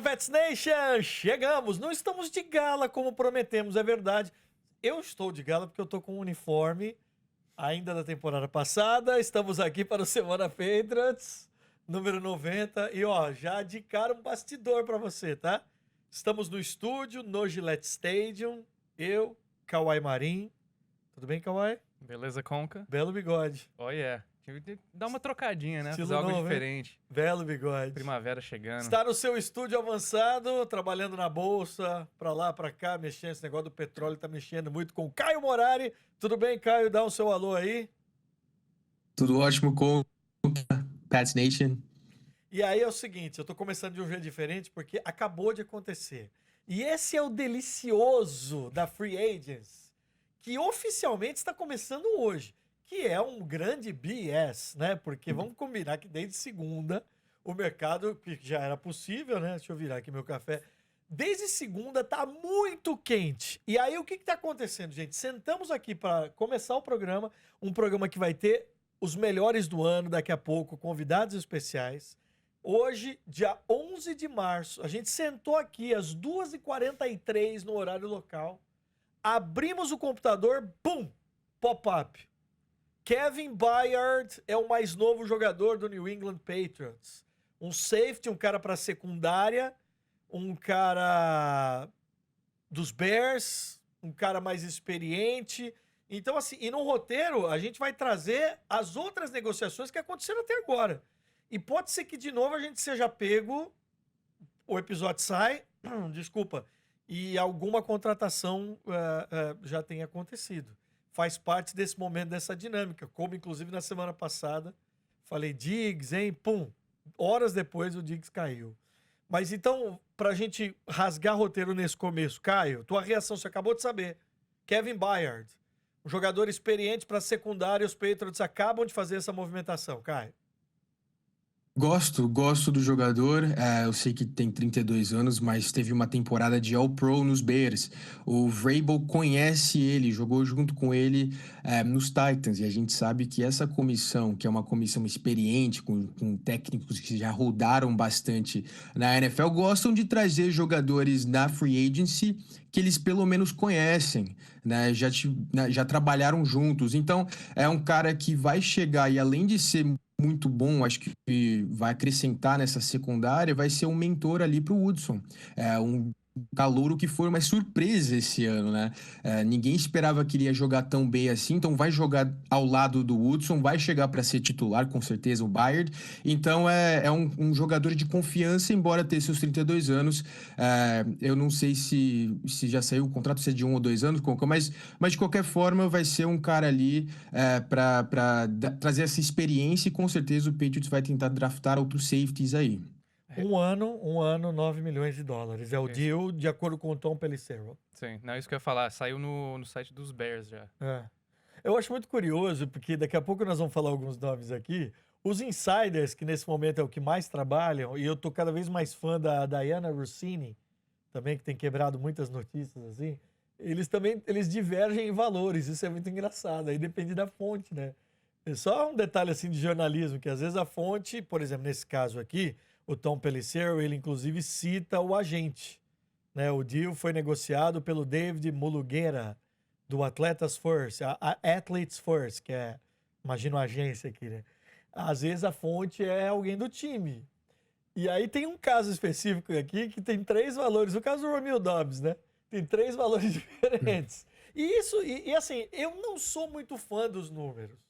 Pets Nation! Chegamos! Não estamos de gala como prometemos, é verdade. Eu estou de gala porque eu tô com um uniforme ainda da temporada passada. Estamos aqui para o Semana Patriots, número 90. E ó, já de cara um bastidor para você, tá? Estamos no estúdio, no Gillette Stadium. Eu, Kawhi Marim. Tudo bem, Kawhi? Beleza, Conca? Belo bigode. Oh, yeah. Tive que dar uma trocadinha, né? Estilo Fazer algo novo, hein? diferente. Belo bigode. Primavera chegando. Está no seu estúdio avançado, trabalhando na bolsa, pra lá, pra cá, mexendo. Esse negócio do petróleo tá mexendo muito com o Caio Morari. Tudo bem, Caio? Dá o seu alô aí. Tudo ótimo com Pats Nation. E aí é o seguinte, eu tô começando de um jeito diferente porque acabou de acontecer. E esse é o delicioso da Free Agents, que oficialmente está começando hoje, que é um grande BS, né? Porque vamos combinar que desde segunda o mercado, que já era possível, né? Deixa eu virar aqui meu café. Desde segunda tá muito quente. E aí o que tá acontecendo, gente? Sentamos aqui para começar o programa, um programa que vai ter os melhores do ano daqui a pouco, convidados especiais. Hoje, dia 11 de março, a gente sentou aqui às 2h43 no horário local, abrimos o computador, pum, pop-up. Kevin Byard é o mais novo jogador do New England Patriots. Um safety, um cara para secundária, um cara dos Bears, um cara mais experiente. Então, assim, e no roteiro a gente vai trazer as outras negociações que aconteceram até agora. E pode ser que de novo a gente seja pego, o episódio sai, desculpa, e alguma contratação já tenha acontecido. Faz parte desse momento, dessa dinâmica, como inclusive na semana passada, falei Diggs, hein, pum, horas depois o Diggs caiu. Mas então, pra gente rasgar roteiro nesse começo, Caio, tua reação, você acabou de saber, Kevin Byard, um jogador experiente para secundária, os Patriots acabam de fazer essa movimentação, Caio. Gosto do jogador. Eu sei que tem 32 anos, mas teve uma temporada de All-Pro nos Bears. O Vrabel conhece ele, jogou junto com ele nos Titans. E a gente sabe que essa comissão, que é uma comissão experiente, com técnicos que já rodaram bastante na NFL, gostam de trazer jogadores na Free Agency que eles pelo menos conhecem, né? Já trabalharam juntos. Então, é um cara que vai chegar e além de ser muito bom, acho que vai acrescentar nessa secundária, vai ser um mentor ali pro Woodson. É um calouro que foi uma surpresa esse ano, né? Ninguém esperava que ele ia jogar tão bem assim, então vai jogar ao lado do Woodson, vai chegar para ser titular, com certeza, o Byard. Então é um jogador de confiança, embora tenha seus 32 anos. Eu não sei se já saiu o contrato, se é de 1 ou 2 anos, mas de qualquer forma vai ser um cara ali para trazer essa experiência e com certeza o Patriots vai tentar draftar outros safeties aí. Um ano, 9 milhões de dólares. É o deal de acordo com o Tom Pelissero. Sim, não é isso que eu ia falar. Saiu no site dos Bears já. Eu acho muito curioso, porque daqui a pouco nós vamos falar alguns nomes aqui. Os insiders, que nesse momento é o que mais trabalham, e eu tô cada vez mais fã da Diana Rossini, também, que tem quebrado muitas notícias assim, eles divergem em valores. Isso é muito engraçado. Aí depende da fonte, né? É só um detalhe assim de jornalismo, que às vezes a fonte, por exemplo, nesse caso aqui, o Tom Pelissero, ele inclusive cita o agente, né? O deal foi negociado pelo David Mulughera, do Atletas First, a Athletes First, que é, imagina a agência aqui, né? Às vezes a fonte é alguém do time. E aí tem um caso específico aqui que tem 3 valores, o caso do Romeo Dobbs, né? Tem 3 valores diferentes. E assim, eu não sou muito fã dos números,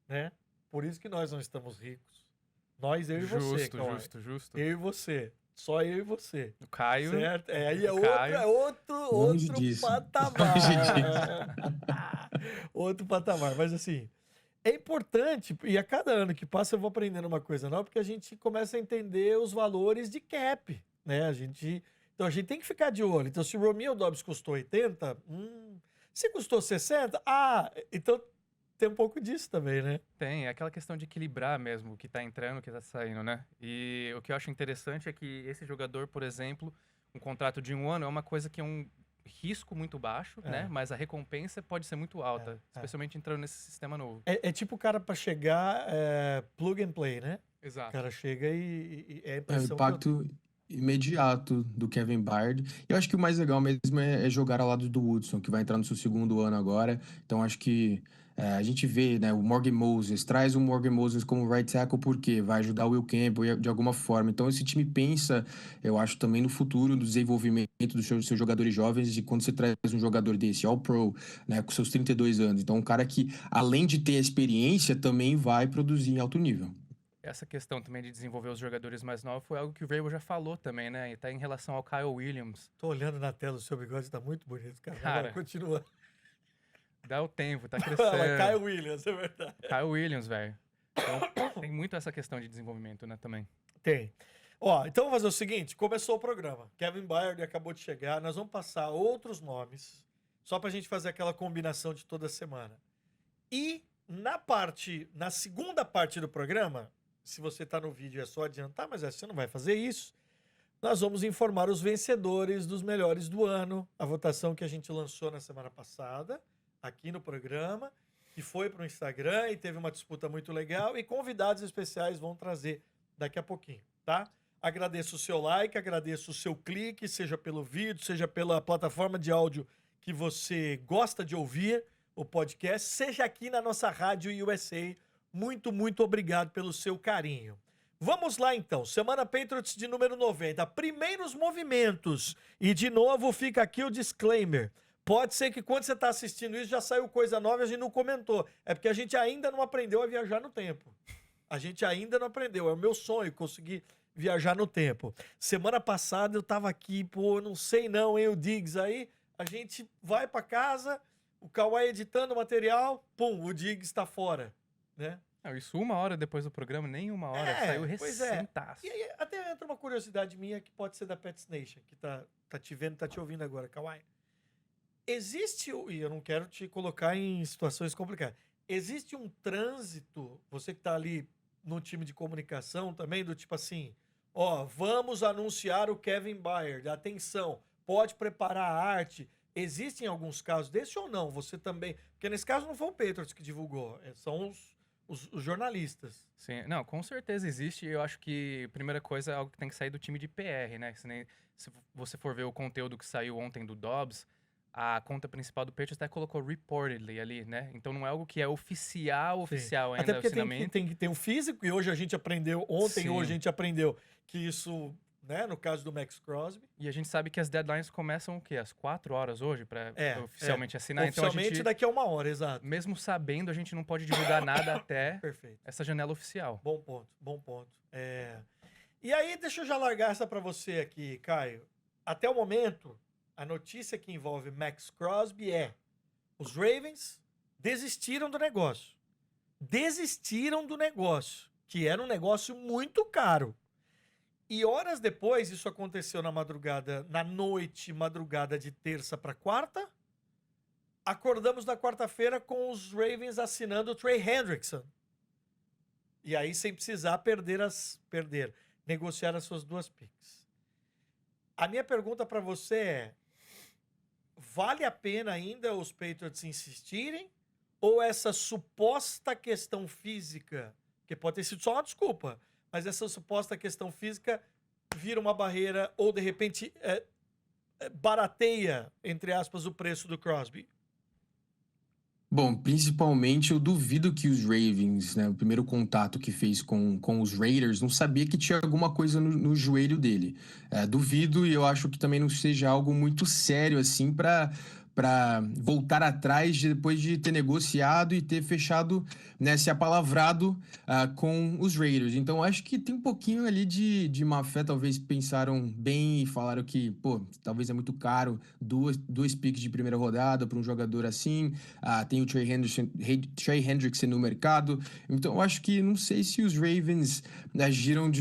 né? Por isso que nós não estamos ricos. Nós, eu e você, Kawhi. Justo. Eu e você. Só eu e você. O Caio. Certo? Aí é outro disso. patamar. Outro patamar. Mas assim, é importante, e a cada ano que passa eu vou aprendendo uma coisa nova, porque a gente começa a entender os valores de cap, né? Então a gente tem que ficar de olho. Então se o Romeo Dobbs custou 80, se custou 60, então tem um pouco disso também, né? Tem, é aquela questão de equilibrar mesmo o que tá entrando, o que tá saindo, né? E o que eu acho interessante é que esse jogador, por exemplo, um contrato de 1 ano é uma coisa que é um risco muito baixo, né? Mas a recompensa pode ser muito alta, especialmente entrando nesse sistema novo. É tipo o cara para chegar plug and play, né? Exato. O cara chega e é a O impressão impacto imediato do Kevin Byard. Eu acho que o mais legal mesmo é jogar ao lado do Woodson, que vai entrar no seu segundo ano agora. Então acho que a gente vê, né, o Morgan Moses, traz o Morgan Moses como right tackle porque vai ajudar o Will Campbell de alguma forma. Então esse time pensa, eu acho, também no futuro, no desenvolvimento dos seus jogadores jovens, e quando você traz um jogador desse, All-Pro, né, com seus 32 anos. Então um cara que, além de ter experiência, também vai produzir em alto nível. Essa questão também de desenvolver os jogadores mais novos foi algo que o Vrabel já falou também, né? E tá em relação ao Kyle Williams. Tô olhando na tela, o seu bigode tá muito bonito, cara. Cara, Vai, continua. dá o tempo, tá Mas crescendo. Kyle Williams, é verdade. Kyle Williams, velho. Então, tem muito essa questão de desenvolvimento, né, também. Tem. Ó, então vamos fazer o seguinte, começou o programa. Kevin Byard acabou de chegar, nós vamos passar outros nomes, só pra gente fazer aquela combinação de toda semana. E na segunda parte do programa, se você tá no vídeo é só adiantar, mas você não vai fazer isso, nós vamos informar os vencedores dos melhores do ano, a votação que a gente lançou na semana passada, aqui no programa, que foi para o Instagram e teve uma disputa muito legal, e convidados especiais vão trazer daqui a pouquinho, tá? Agradeço o seu like, agradeço o seu clique, seja pelo vídeo, seja pela plataforma de áudio que você gosta de ouvir o podcast, seja aqui na nossa rádio USA. Muito, muito obrigado pelo seu carinho. Vamos lá então, Semana Patriots de número 90, primeiros movimentos. E de novo fica aqui o disclaimer. Pode ser que quando você está assistindo isso já saiu coisa nova e a gente não comentou. É porque a gente ainda não aprendeu a viajar no tempo. A gente ainda não aprendeu. É o meu sonho conseguir viajar no tempo. Semana passada eu tava aqui, pô, não sei não, hein, o Diggs aí. A gente vai para casa, o Kawhi editando o material, pum, o Diggs tá fora, né? Não, isso 1 hora depois do programa, nem 1 hora, saiu pois é. recém-taço. E aí até entra uma curiosidade minha que pode ser da Pets Nation, que tá te vendo, tá te ouvindo agora, Kawhi. Existe, e eu não quero te colocar em situações complicadas, existe um trânsito, você que tá ali no time de comunicação também, do tipo assim, ó, vamos anunciar o Kevin Byard, atenção, pode preparar a arte. Existem alguns casos desse ou não? Você também, porque nesse caso não foi o Patriots que divulgou, são os jornalistas. Sim, não, com certeza existe. Eu acho que a primeira coisa é algo que tem que sair do time de PR, né? Se você for ver o conteúdo que saiu ontem do Dobbs, a conta principal do Patriots até colocou reportedly ali, né? Então não é algo que é oficial ainda, Até porque assinamento. tem que ter um físico, e hoje a gente aprendeu, ontem Sim. hoje a gente aprendeu que isso, né, no caso do Max Crosby. E a gente sabe que as deadlines começam o quê? Às 4 horas hoje para oficialmente assinar. Oficialmente então a gente, daqui a 1 hora, exato. mesmo sabendo, a gente não pode divulgar nada até Perfeito. essa janela oficial. Bom ponto, bom ponto. E aí, deixa eu já largar essa para você aqui, Caio. Até o momento, a notícia que envolve Max Crosby é: os Ravens desistiram do negócio. Desistiram do negócio, que era um negócio muito caro. E horas depois, isso aconteceu na noite, madrugada de terça para quarta. Acordamos na quarta-feira com os Ravens assinando o Trey Hendrickson. E aí, sem precisar negociar as suas 2 picks. A minha pergunta para você é: vale a pena ainda os Patriots insistirem? Ou essa suposta questão física, que pode ter sido só uma desculpa, mas essa suposta questão física vira uma barreira ou, de repente, barateia, entre aspas, o preço do Crosby? Bom, principalmente eu duvido que os Ravens, né, o primeiro contato que fez com os Raiders, não sabia que tinha alguma coisa no joelho dele. Duvido, e eu acho que também não seja algo muito sério assim para voltar atrás depois de ter negociado e ter fechado, né, se apalavrado com os Raiders. Então acho que tem um pouquinho ali de má fé, talvez pensaram bem e falaram que, pô, talvez é muito caro, duas picks de primeira rodada para um jogador assim. Tem o Trey Hendrickson no mercado. Então eu acho que não sei se os Ravens agiram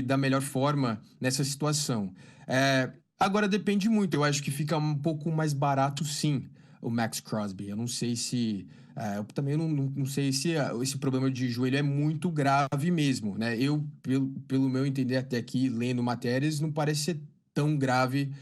da melhor forma nessa situação. Agora depende muito, eu acho que fica um pouco mais barato sim, o Max Crosby. Eu não sei se... eu também não sei se esse problema de joelho é muito grave mesmo, né? Pelo meu entender até aqui, lendo matérias, não parece ser tão grave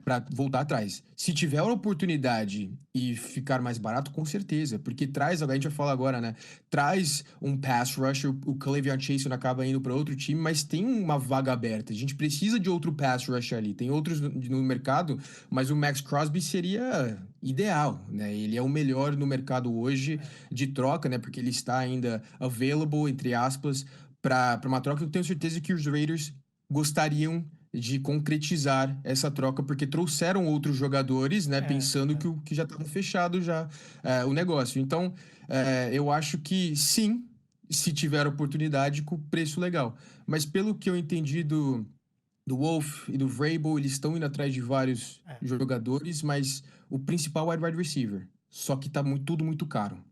para voltar atrás. Se tiver a oportunidade e ficar mais barato, com certeza, porque traz, a gente vai falar agora, né? Traz um pass rusher, o K'Lavon Chaisson acaba indo para outro time, mas tem uma vaga aberta. A gente precisa de outro pass rusher ali. Tem outros no mercado, mas o Max Crosby seria ideal, né? Ele é o melhor no mercado hoje de troca, né? Porque ele está ainda available, entre aspas, para uma troca. Eu tenho certeza que os Raiders gostariam de concretizar essa troca, porque trouxeram outros jogadores, né? Pensando que já estava fechado já o negócio. Então, eu acho que sim, se tiver oportunidade, com preço legal. Mas pelo que eu entendi do Wolf e do Vrabel, eles estão indo atrás de vários jogadores, mas o principal é o wide receiver. Só que tá tudo muito caro.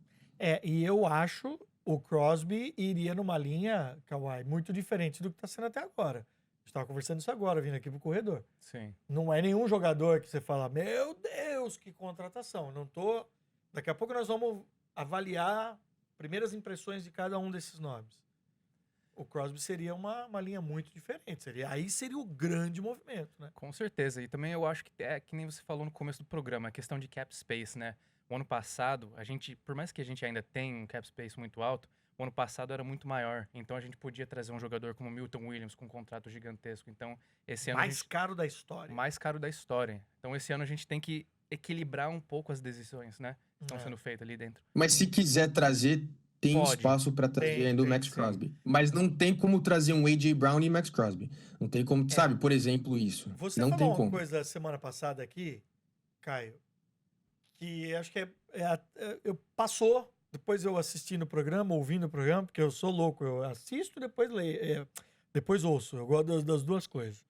E eu acho o Crosby iria numa linha, Kawhi, muito diferente do que tá sendo até agora. A gente tava conversando isso agora, vindo aqui pro corredor. Sim. Não é nenhum jogador que você fala, meu Deus, que contratação. Não tô... Daqui a pouco nós vamos avaliar primeiras impressões de cada um desses nomes. O Crosby seria uma linha muito diferente. Aí seria o grande movimento, né? Com certeza. E também eu acho que é que nem você falou no começo do programa, a questão de cap space, né? O ano passado, por mais que a gente ainda tenha um cap space muito alto, o ano passado era muito maior. Então a gente podia trazer um jogador como Milton Williams com um contrato gigantesco. Então esse ano Mais caro da história. mais caro da história. Então esse ano a gente tem que equilibrar um pouco as decisões, né? Que estão sendo feitas ali dentro. Mas se quiser trazer, tem Pode. espaço para trazer ainda o Max Crosby. Mas não tem como trazer um A.J. Brown e Max Crosby. Não tem como, sabe, por exemplo, isso. Você não falou tem como. uma coisa semana passada aqui, Caio, que acho que passou, depois eu assisti no programa, ouvindo o programa, porque eu sou louco, eu assisto e depois leio, depois ouço, eu gosto das duas coisas.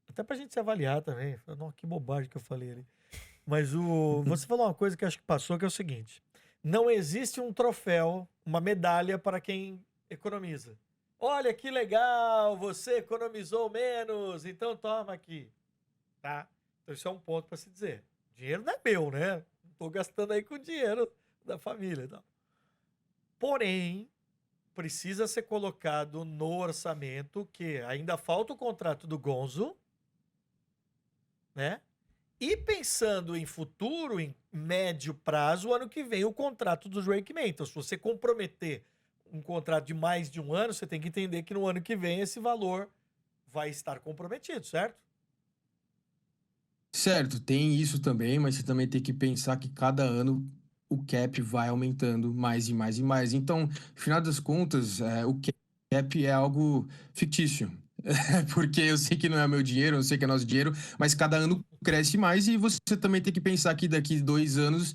Até pra gente se avaliar também. Nossa, que bobagem que eu falei ali. Mas você falou uma coisa que acho que passou, que é o seguinte: não existe um troféu, uma medalha para quem economiza. Olha que legal, você economizou menos, então toma aqui. Tá? Então isso é um ponto para se dizer. Dinheiro não é meu, né? Não tô gastando aí com o dinheiro da família. Não. Porém, precisa ser colocado no orçamento que ainda falta o contrato do Gonzo, né? E pensando em futuro, em médio prazo, ano que vem o contrato do Drake May. Então, se você comprometer um contrato de mais de um ano, você tem que entender que no ano que vem esse valor vai estar comprometido, certo? Certo, tem isso também, mas você também tem que pensar que cada ano o cap vai aumentando mais e mais e mais. Então, no final das contas, o cap é algo fictício. Porque eu sei que não é meu dinheiro, eu sei que é nosso dinheiro, mas cada ano cresce mais e você também tem que pensar que daqui 2 anos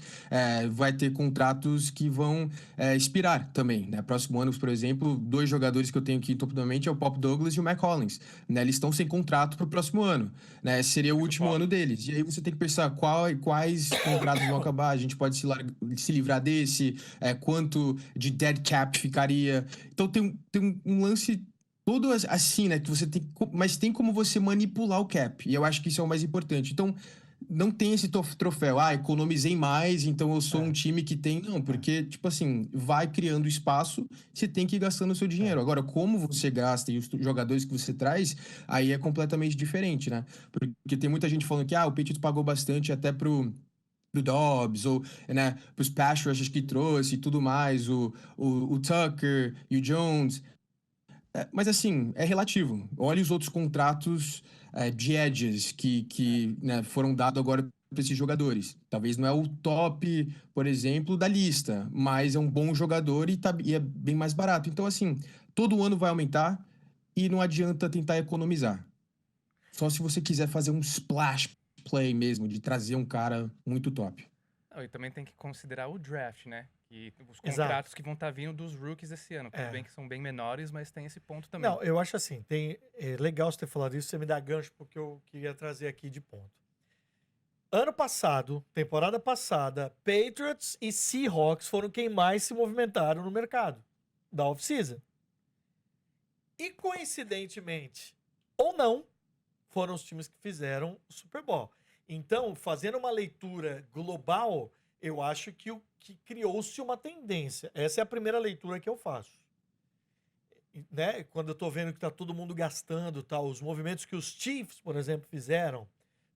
vai ter contratos que vão expirar também, né? Próximo ano, por exemplo, 2 jogadores que eu tenho aqui top da mente é o Pop Douglas e o Mac Hollins, né? Eles estão sem contrato para o próximo ano, né? Seria o último ano deles. E aí você tem que pensar quais contratos vão acabar, a gente pode se livrar desse, quanto de dead cap ficaria. Então tem um lance todo assim, né? Que você tem, mas tem como você manipular o cap. E eu acho que isso é o mais importante. Então, não tem esse troféu. Economizei mais, então eu sou um time que tem. Não, porque, tipo assim, vai criando espaço, você tem que ir gastando o seu dinheiro. Agora, como você gasta e os jogadores que você traz, aí é completamente diferente, né? Porque tem muita gente falando que o Patriots pagou bastante até pro Dobbs, ou, né, pros pass rushers que trouxe e tudo mais, o Tucker e o Jones. Mas assim, é relativo. Olha os outros contratos de edges que né, foram dados agora para esses jogadores. Talvez não é o top, por exemplo, da lista, mas é um bom jogador e é bem mais barato. Então, assim, todo ano vai aumentar e não adianta tentar economizar. Só se você quiser fazer um splash play mesmo, de trazer um cara muito top. Não, e também tem que considerar o draft, né? E os Exato. contratos que vão estar vindo dos rookies esse ano. Tudo bem que são bem menores, mas tem esse ponto também. Não, eu acho assim, é legal você ter falado isso, você me dá gancho porque eu queria trazer aqui de ponto. Ano passado, temporada passada, Patriots e Seahawks foram quem mais se movimentaram no mercado da off-season. E coincidentemente, ou não, foram os times que fizeram o Super Bowl. Então, fazendo uma leitura global, eu acho que criou-se uma tendência. Essa é a primeira leitura que eu faço. Né? Quando eu tô vendo que tá todo mundo gastando, os movimentos que os Chiefs, por exemplo, fizeram,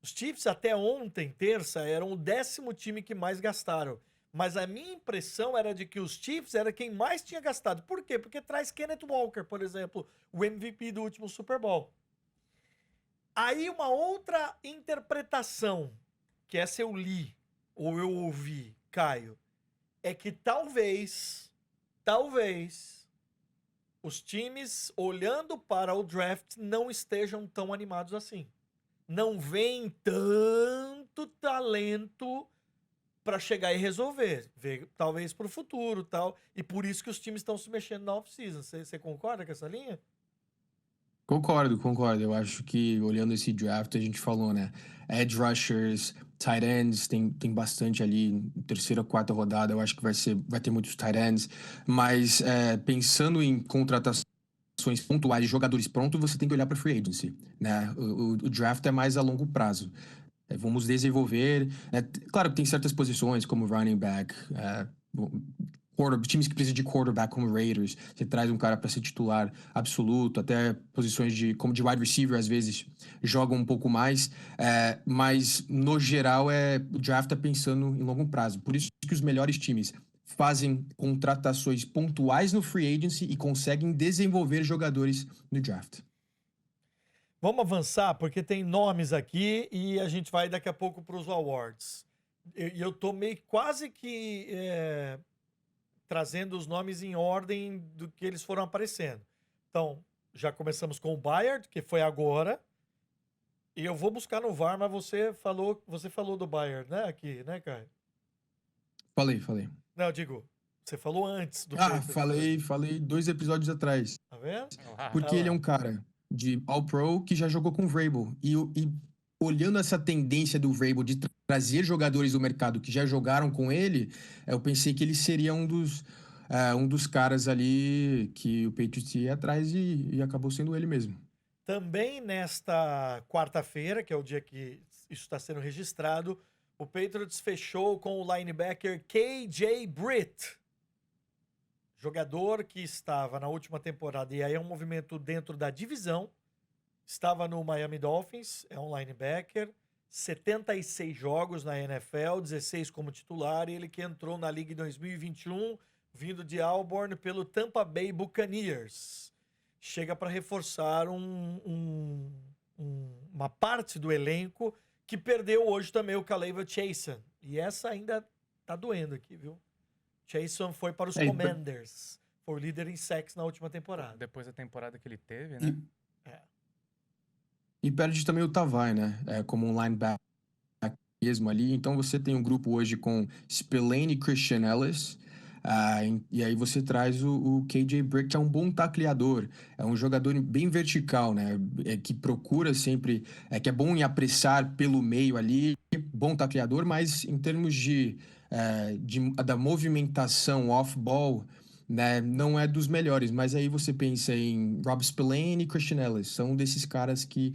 Os Chiefs até ontem, terça, eram o 10º time que mais gastaram. Mas a minha impressão era de que os Chiefs era quem mais tinha gastado. Por quê? Porque traz Kenneth Walker, por exemplo, o MVP do último Super Bowl. Aí uma outra interpretação, que essa eu li, ou eu ouvi, Caio, é que talvez, os times, olhando para o draft, não estejam tão animados assim. Não veem tanto talento para chegar e resolver. Ver, talvez para o futuro tal. E por isso que os times estão se mexendo na off-season. Você concorda com essa linha? Concordo, concordo. Eu acho que olhando esse draft, a gente falou, né? Edge rushers, tight ends, tem bastante ali, terceira, quarta rodada, eu acho que vai ter muitos tight ends. Mas pensando em contratações pontuais de jogadores prontos, você tem que olhar para free agency, né? O draft é mais a longo prazo. Vamos desenvolver, né? Claro que tem certas posições, como running back, times que precisam de quarterback, como Raiders, você traz um cara para ser titular absoluto, até posições como de wide receiver, às vezes, jogam um pouco mais, mas, no geral, o draft tá pensando em longo prazo. Por isso que os melhores times fazem contratações pontuais no free agency e conseguem desenvolver jogadores no draft. Vamos avançar, porque tem nomes aqui e a gente vai daqui a pouco para os awards. E eu tô meio quase que trazendo os nomes em ordem do que eles foram aparecendo. Então, já começamos com o Bayard, que foi agora. E eu vou buscar no VAR, mas você falou do Bayard, né? Aqui, né, Caio? Falei. Não, eu digo, você falou antes do Falei 2 episódios atrás. Tá vendo? Porque ele é um cara de All-Pro que já jogou com o Vrabel. E olhando essa tendência do Vrabel de trazer jogadores do mercado que já jogaram com ele, eu pensei que ele seria um dos caras ali que o Patriots ia atrás e acabou sendo ele mesmo. Também nesta quarta-feira, que é o dia que isso está sendo registrado, o Patriots fechou com o linebacker KJ Britt, jogador que estava na última temporada, e aí é um movimento dentro da divisão, estava no Miami Dolphins, é um linebacker, 76 jogos na NFL, 16 como titular, e ele que entrou na Liga em 2021, vindo de Auburn pelo Tampa Bay Buccaneers. Chega para reforçar uma parte do elenco que perdeu hoje também o Caleb Chason. E essa ainda tá doendo aqui, viu? Chason foi para os Commanders. Foi o líder em sacks na última temporada. Depois da temporada que ele teve, né? E perde também o Tavai, né? Como um linebacker mesmo ali. Então você tem um grupo hoje com Spillane e Christian Ellis. E aí você traz o KJ Britt, que é um bom tacleador, é um jogador bem vertical, né? Que procura sempre, que é bom em apressar pelo meio ali, bom tacleador, mas em termos da movimentação off-ball, né, não é dos melhores. Mas aí você pensa em Rob Spillane e Christian Ellis, são desses caras que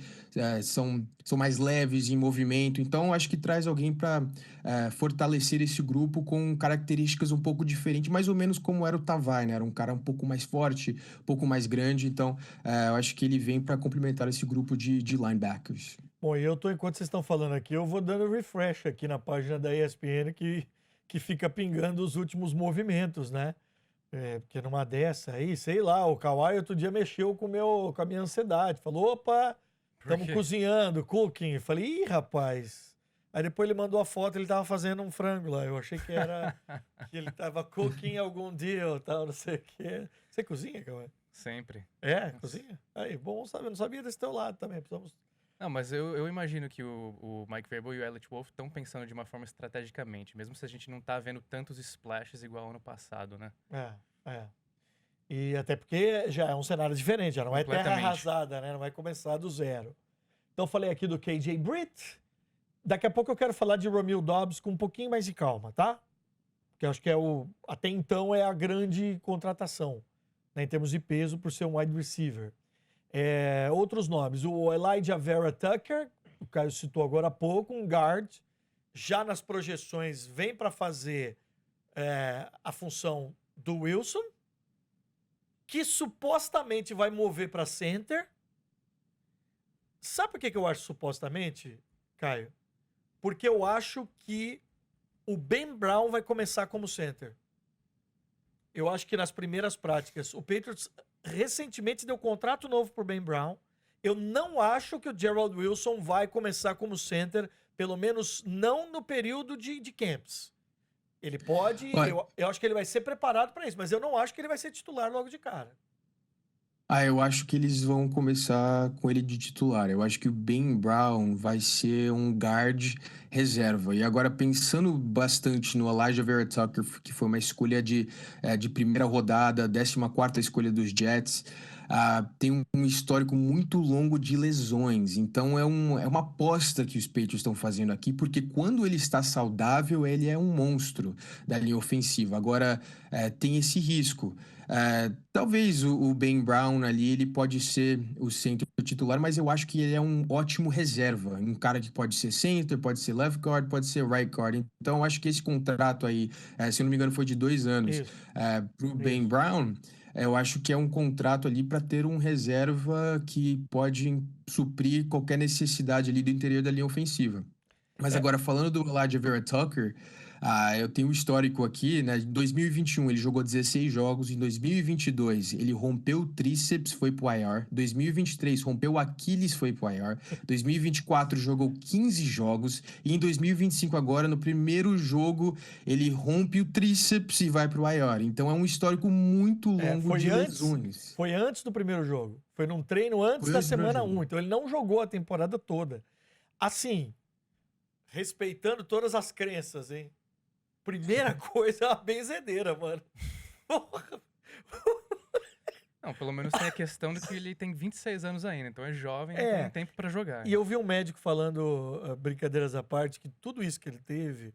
são mais leves em movimento. Então acho que traz alguém para fortalecer esse grupo com características um pouco diferentes, mais ou menos como era o Tavai, né? Era um cara um pouco mais forte, um pouco mais grande. Então eu acho que ele vem para complementar esse grupo de linebackers. Bom, e enquanto vocês estão falando aqui, eu vou dando refresh aqui na página da ESPN que fica pingando os últimos movimentos, né? Porque numa dessa aí, sei lá, o Kawhi outro dia mexeu com a minha ansiedade. Falou, opa, estamos cozinhando, cooking. Falei, ih, rapaz. Aí depois ele mandou a foto, ele tava fazendo um frango lá. Eu achei que era que ele tava cooking algum dia ou tal, não sei o quê. Você cozinha, Kawhi? Sempre. Cozinha? Aí, bom saber, não sabia desse teu lado também. Precisamos... Não, mas eu imagino que o Mike Vrabel e o Elliott Wolf estão pensando de uma forma estrategicamente, mesmo se a gente não tá vendo tantos splashes igual ano passado, né? E até porque já é um cenário diferente, já não é terra arrasada, né? Não vai começar do zero. Então falei aqui do KJ Britt. Daqui a pouco eu quero falar de Romeo Doubs com um pouquinho mais de calma, tá? Porque eu acho que até então é a grande contratação, né, em termos de peso, por ser um wide receiver. Outros nomes, o Elijah Vera Tucker, o Caio citou agora há pouco, um guard, já nas projeções vem para fazer a função do Wilson, que supostamente vai mover para center. Sabe por que eu acho supostamente? Caio. Porque eu acho que o Ben Brown vai começar como center. Eu acho que nas primeiras práticas, o Patriots recentemente deu contrato novo pro Ben Brown. Eu não acho que o Gerald Wilson vai começar como center, pelo menos não no período de camps. Ele pode, eu acho que ele vai ser preparado para isso, mas eu não acho que ele vai ser titular logo de cara. Eu acho que eles vão começar com ele de titular. Eu acho que o Ben Brown vai ser um guard reserva. E agora, pensando bastante no Elijah Vera Tucker, que foi uma escolha de primeira rodada, 14ª escolha dos Jets, tem um histórico muito longo de lesões. Então, é uma aposta que os Patriots estão fazendo aqui, porque quando ele está saudável, ele é um monstro da linha ofensiva. Agora, tem esse risco. Talvez o Ben Brown ali, ele pode ser o centro titular, mas eu acho que ele é um ótimo reserva. Um cara que pode ser center, pode ser left guard, pode ser right guard. Então, eu acho que esse contrato aí, se eu não me engano, foi de 2 anos Isso. para o Ben Brown. Eu acho que é um contrato ali para ter um reserva que pode suprir qualquer necessidade ali do interior da linha ofensiva. Mas É. agora, falando do Elijah Vera Tucker, eu tenho um histórico aqui, né? Em 2021 ele jogou 16 jogos, em 2022 ele rompeu o tríceps, foi pro IR, 2023 rompeu o Aquiles, foi pro IR, 2024 jogou 15 jogos, e em 2025 agora, no primeiro jogo, ele rompe o tríceps e vai pro IR. Então é um histórico muito longo de lesões. Foi antes do primeiro jogo. Foi num treino antes da semana 1, então ele não jogou a temporada toda. Assim, respeitando todas as crenças, hein? Primeira coisa é uma benzedeira, mano. Porra. Não, pelo menos tem a questão de que ele tem 26 anos ainda, então é jovem e tem tempo pra jogar. E eu vi um médico falando, brincadeiras à parte, que tudo isso que ele teve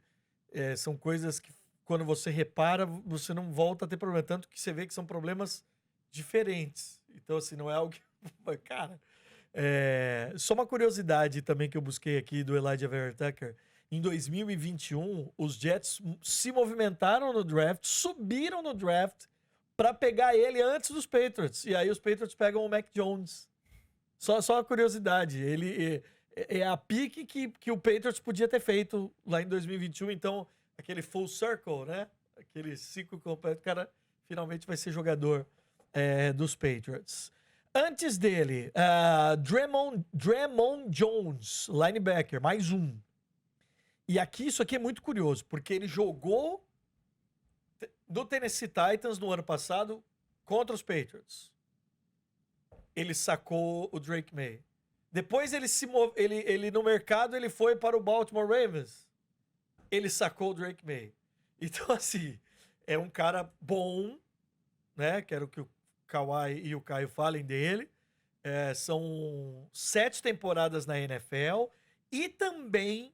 são coisas que, quando você repara, você não volta a ter problema. Tanto que você vê que são problemas diferentes. Então, assim, não é algo que... Cara, só uma curiosidade também que eu busquei aqui do Elijah Vera Tucker. Em 2021, os Jets se movimentaram no draft, subiram no draft para pegar ele antes dos Patriots. E aí os Patriots pegam o Mac Jones. Só uma curiosidade. Ele é a pique que o Patriots podia ter feito lá em 2021. Então, aquele full circle, né? Aquele ciclo completo. O cara finalmente vai ser jogador dos Patriots. Antes dele, Draymond Jones, linebacker, mais um. E aqui, isso aqui é muito curioso, porque ele jogou no Tennessee Titans no ano passado contra os Patriots. Ele sacou o Drake May. Depois ele no mercado ele foi para o Baltimore Ravens. Ele sacou o Drake May. Então, assim, é um cara bom, né? Quero que o Kawhi e o Caio falem dele. São 7 temporadas na NFL e também,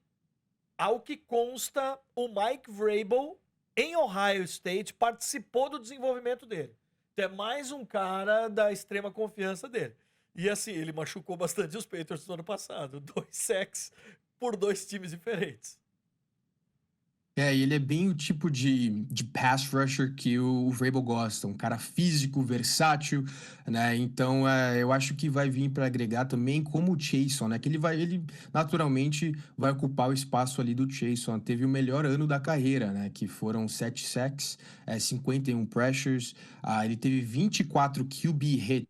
ao que consta, o Mike Vrabel, em Ohio State, participou do desenvolvimento dele. Então é mais um cara da extrema confiança dele. E assim, ele machucou bastante os Patriots no ano passado. 2 sacks por 2 times diferentes. E ele é bem o tipo de pass rusher que o Vrabel gosta, um cara físico, versátil, né? Então, eu acho que vai vir para agregar também como o Chason, né? Que ele naturalmente vai ocupar o espaço ali do Chason. Teve o melhor ano da carreira, né? Que foram 7 sacks, 51 pressures, ele teve 24 QB hits.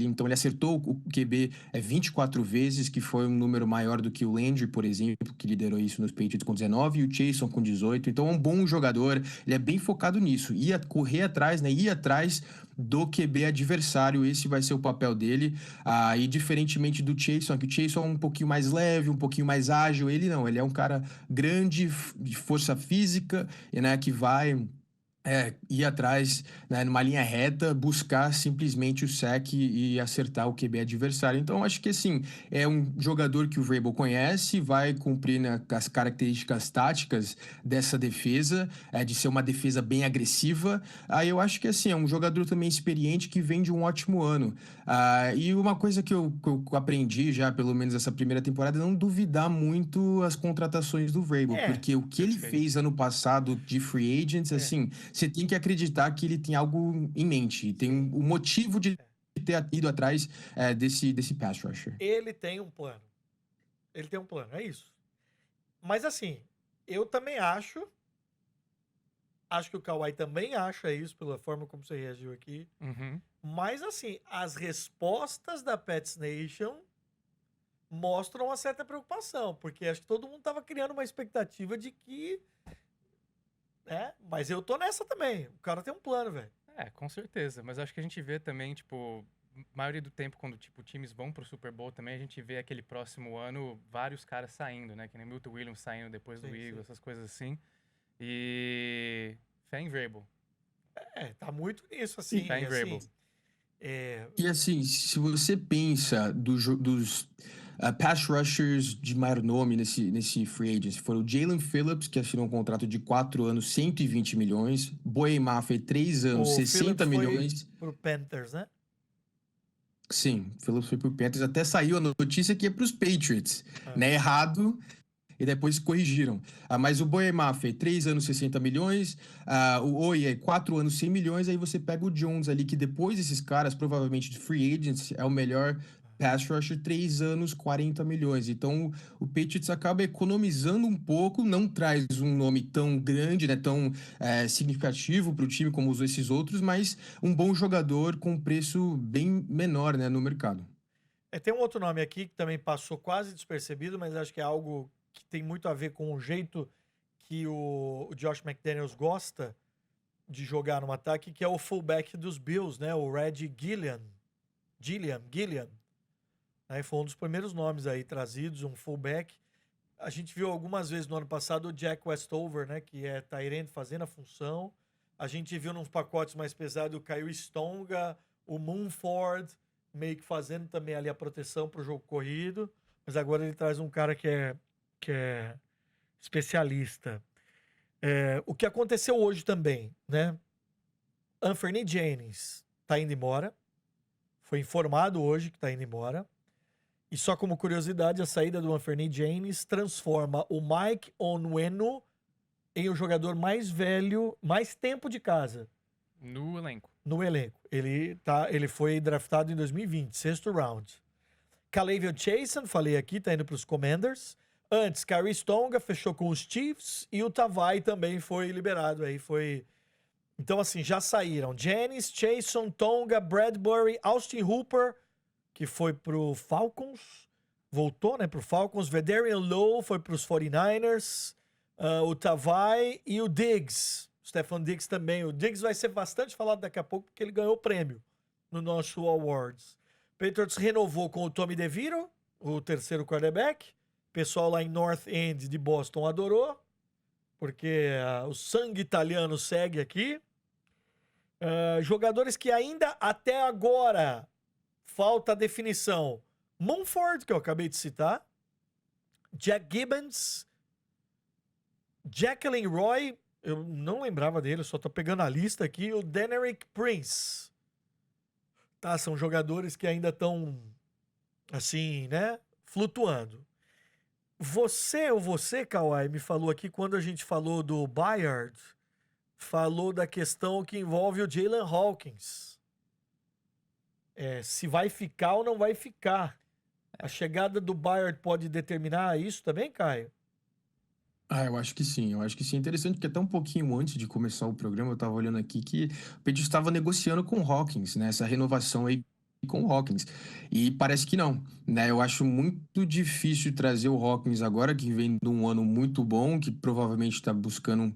Então ele acertou o QB 24 vezes, que foi um número maior do que o Landry, por exemplo, que liderou isso nos Patriots com 19, e o Chason com 18. Então é um bom jogador, ele é bem focado nisso, ia correr atrás, né? Ir atrás do QB adversário, esse vai ser o papel dele. E diferentemente do Chason, que o Chason é um pouquinho mais leve, um pouquinho mais ágil, ele não, ele é um cara grande, de força física, né? Que vai ir atrás, né, numa linha reta, buscar simplesmente o sack e acertar o QB adversário. Então, acho que, assim, é um jogador que o Vrabel conhece, vai cumprir, né, as características táticas dessa defesa, de ser uma defesa bem agressiva. Eu acho que, assim, é um jogador também experiente que vem de um ótimo ano. E uma coisa que eu aprendi já, pelo menos essa primeira temporada, é não duvidar muito as contratações do Vrabel, porque o que ele fez ano passado de free agents, assim, você tem que acreditar que ele tem algo em mente, tem um motivo de ter ido atrás desse pass rusher. Ele tem um plano. Ele tem um plano, é isso. Mas assim, eu também acho que o Kawhi também acha isso, pela forma como você reagiu aqui. Uhum. Mas assim, as respostas da Pets Nation mostram uma certa preocupação, porque acho que todo mundo tava criando uma expectativa de que... mas eu tô nessa também. O cara tem um plano, velho. Com certeza. Mas acho que a gente vê também, tipo, maioria do tempo, quando tipo, times vão pro Super Bowl também, a gente vê aquele próximo ano vários caras saindo, né? Que nem Milton Williams saindo depois do Eagles, essas coisas assim. E fé em Vrabel. Tá muito nisso, assim. Fé em Vrabel. E assim, se você pensa dos pass rushers de maior nome nesse free agency, foram o Jalen Phillips, que assinou um contrato de 4 anos, 120 milhões. Boye Mafe, 3 anos, O 60 Phillips milhões. foi pro Panthers, né? Sim, Phillips foi pro Panthers. Até saiu a notícia que ia pros Patriots. Né? Errado. E depois corrigiram. Mas o Boye Mafe, 3 anos, 60 milhões. O Oye, 4 anos, 100 milhões. Aí você pega o Jones ali, que depois desses caras, provavelmente de free agents, é o melhor pass rusher, 3 anos, 40 milhões. Então, o Patriots acaba economizando um pouco, não traz um nome tão grande, né, tão significativo para o time como esses outros, mas um bom jogador com preço bem menor, né, no mercado. Tem um outro nome aqui que também passou quase despercebido, mas acho que é algo que tem muito a ver com o jeito que o Josh McDaniels gosta de jogar no ataque, que é o fullback dos Bills, né? O Reggie Gilliam. Foi um dos primeiros nomes aí trazidos, um fullback. A gente viu algumas vezes no ano passado o Jack Westover, né? Que é tight end fazendo a função. A gente viu nos pacotes mais pesados o Kyle Stonga, o Moonford, meio que fazendo também ali a proteção para o jogo corrido. Mas agora ele traz um cara que é especialista. O que aconteceu hoje também, né? Anthony Jennings tá indo embora. Foi informado hoje que tá indo embora. E só como curiosidade, a saída do Anthony Jennings transforma o Mike Onwenu em o jogador mais velho, mais tempo de casa. No elenco. Ele foi draftado em 2020, sexto round. Kalavian Chason, falei aqui, tá indo pros Commanders. Antes, Kyrie Stonga fechou com os Chiefs e o Tavai também foi liberado. Então, assim, já saíram Jennings, Chason, Tonga, Bradbury, Austin Hooper, que foi pro Falcons, voltou, né, pro Falcons. Vederian Lowe foi pros 49ers. O Tavai e o Diggs. Stefan Diggs também. O Diggs vai ser bastante falado daqui a pouco porque ele ganhou o prêmio no nosso Awards. Patriots renovou com o Tommy DeVito, o terceiro quarterback. O pessoal lá em North End de Boston adorou, porque o sangue italiano segue aqui. Jogadores que ainda até agora falta a definição. Mumford, que eu acabei de citar. Jack Gibbons. Jacqueline Roy, eu não lembrava dele, eu só tô pegando a lista aqui. O Denerick Prince. Tá, são jogadores que ainda estão, assim, né, flutuando. Você, Kawhi, me falou aqui, quando a gente falou do Bayard, falou da questão que envolve o Jalen Hawkins. Se vai ficar ou não vai ficar. A chegada do Bayard pode determinar isso também, Caio? Eu acho que sim. Eu acho que sim. Interessante que até um pouquinho antes de começar o programa, eu estava olhando aqui que o Patriots estava negociando com o Hawkins, né? Essa renovação aí com o Hawkins. E parece que não, né? Eu acho muito difícil trazer o Hawkins agora, que vem de um ano muito bom, que provavelmente está buscando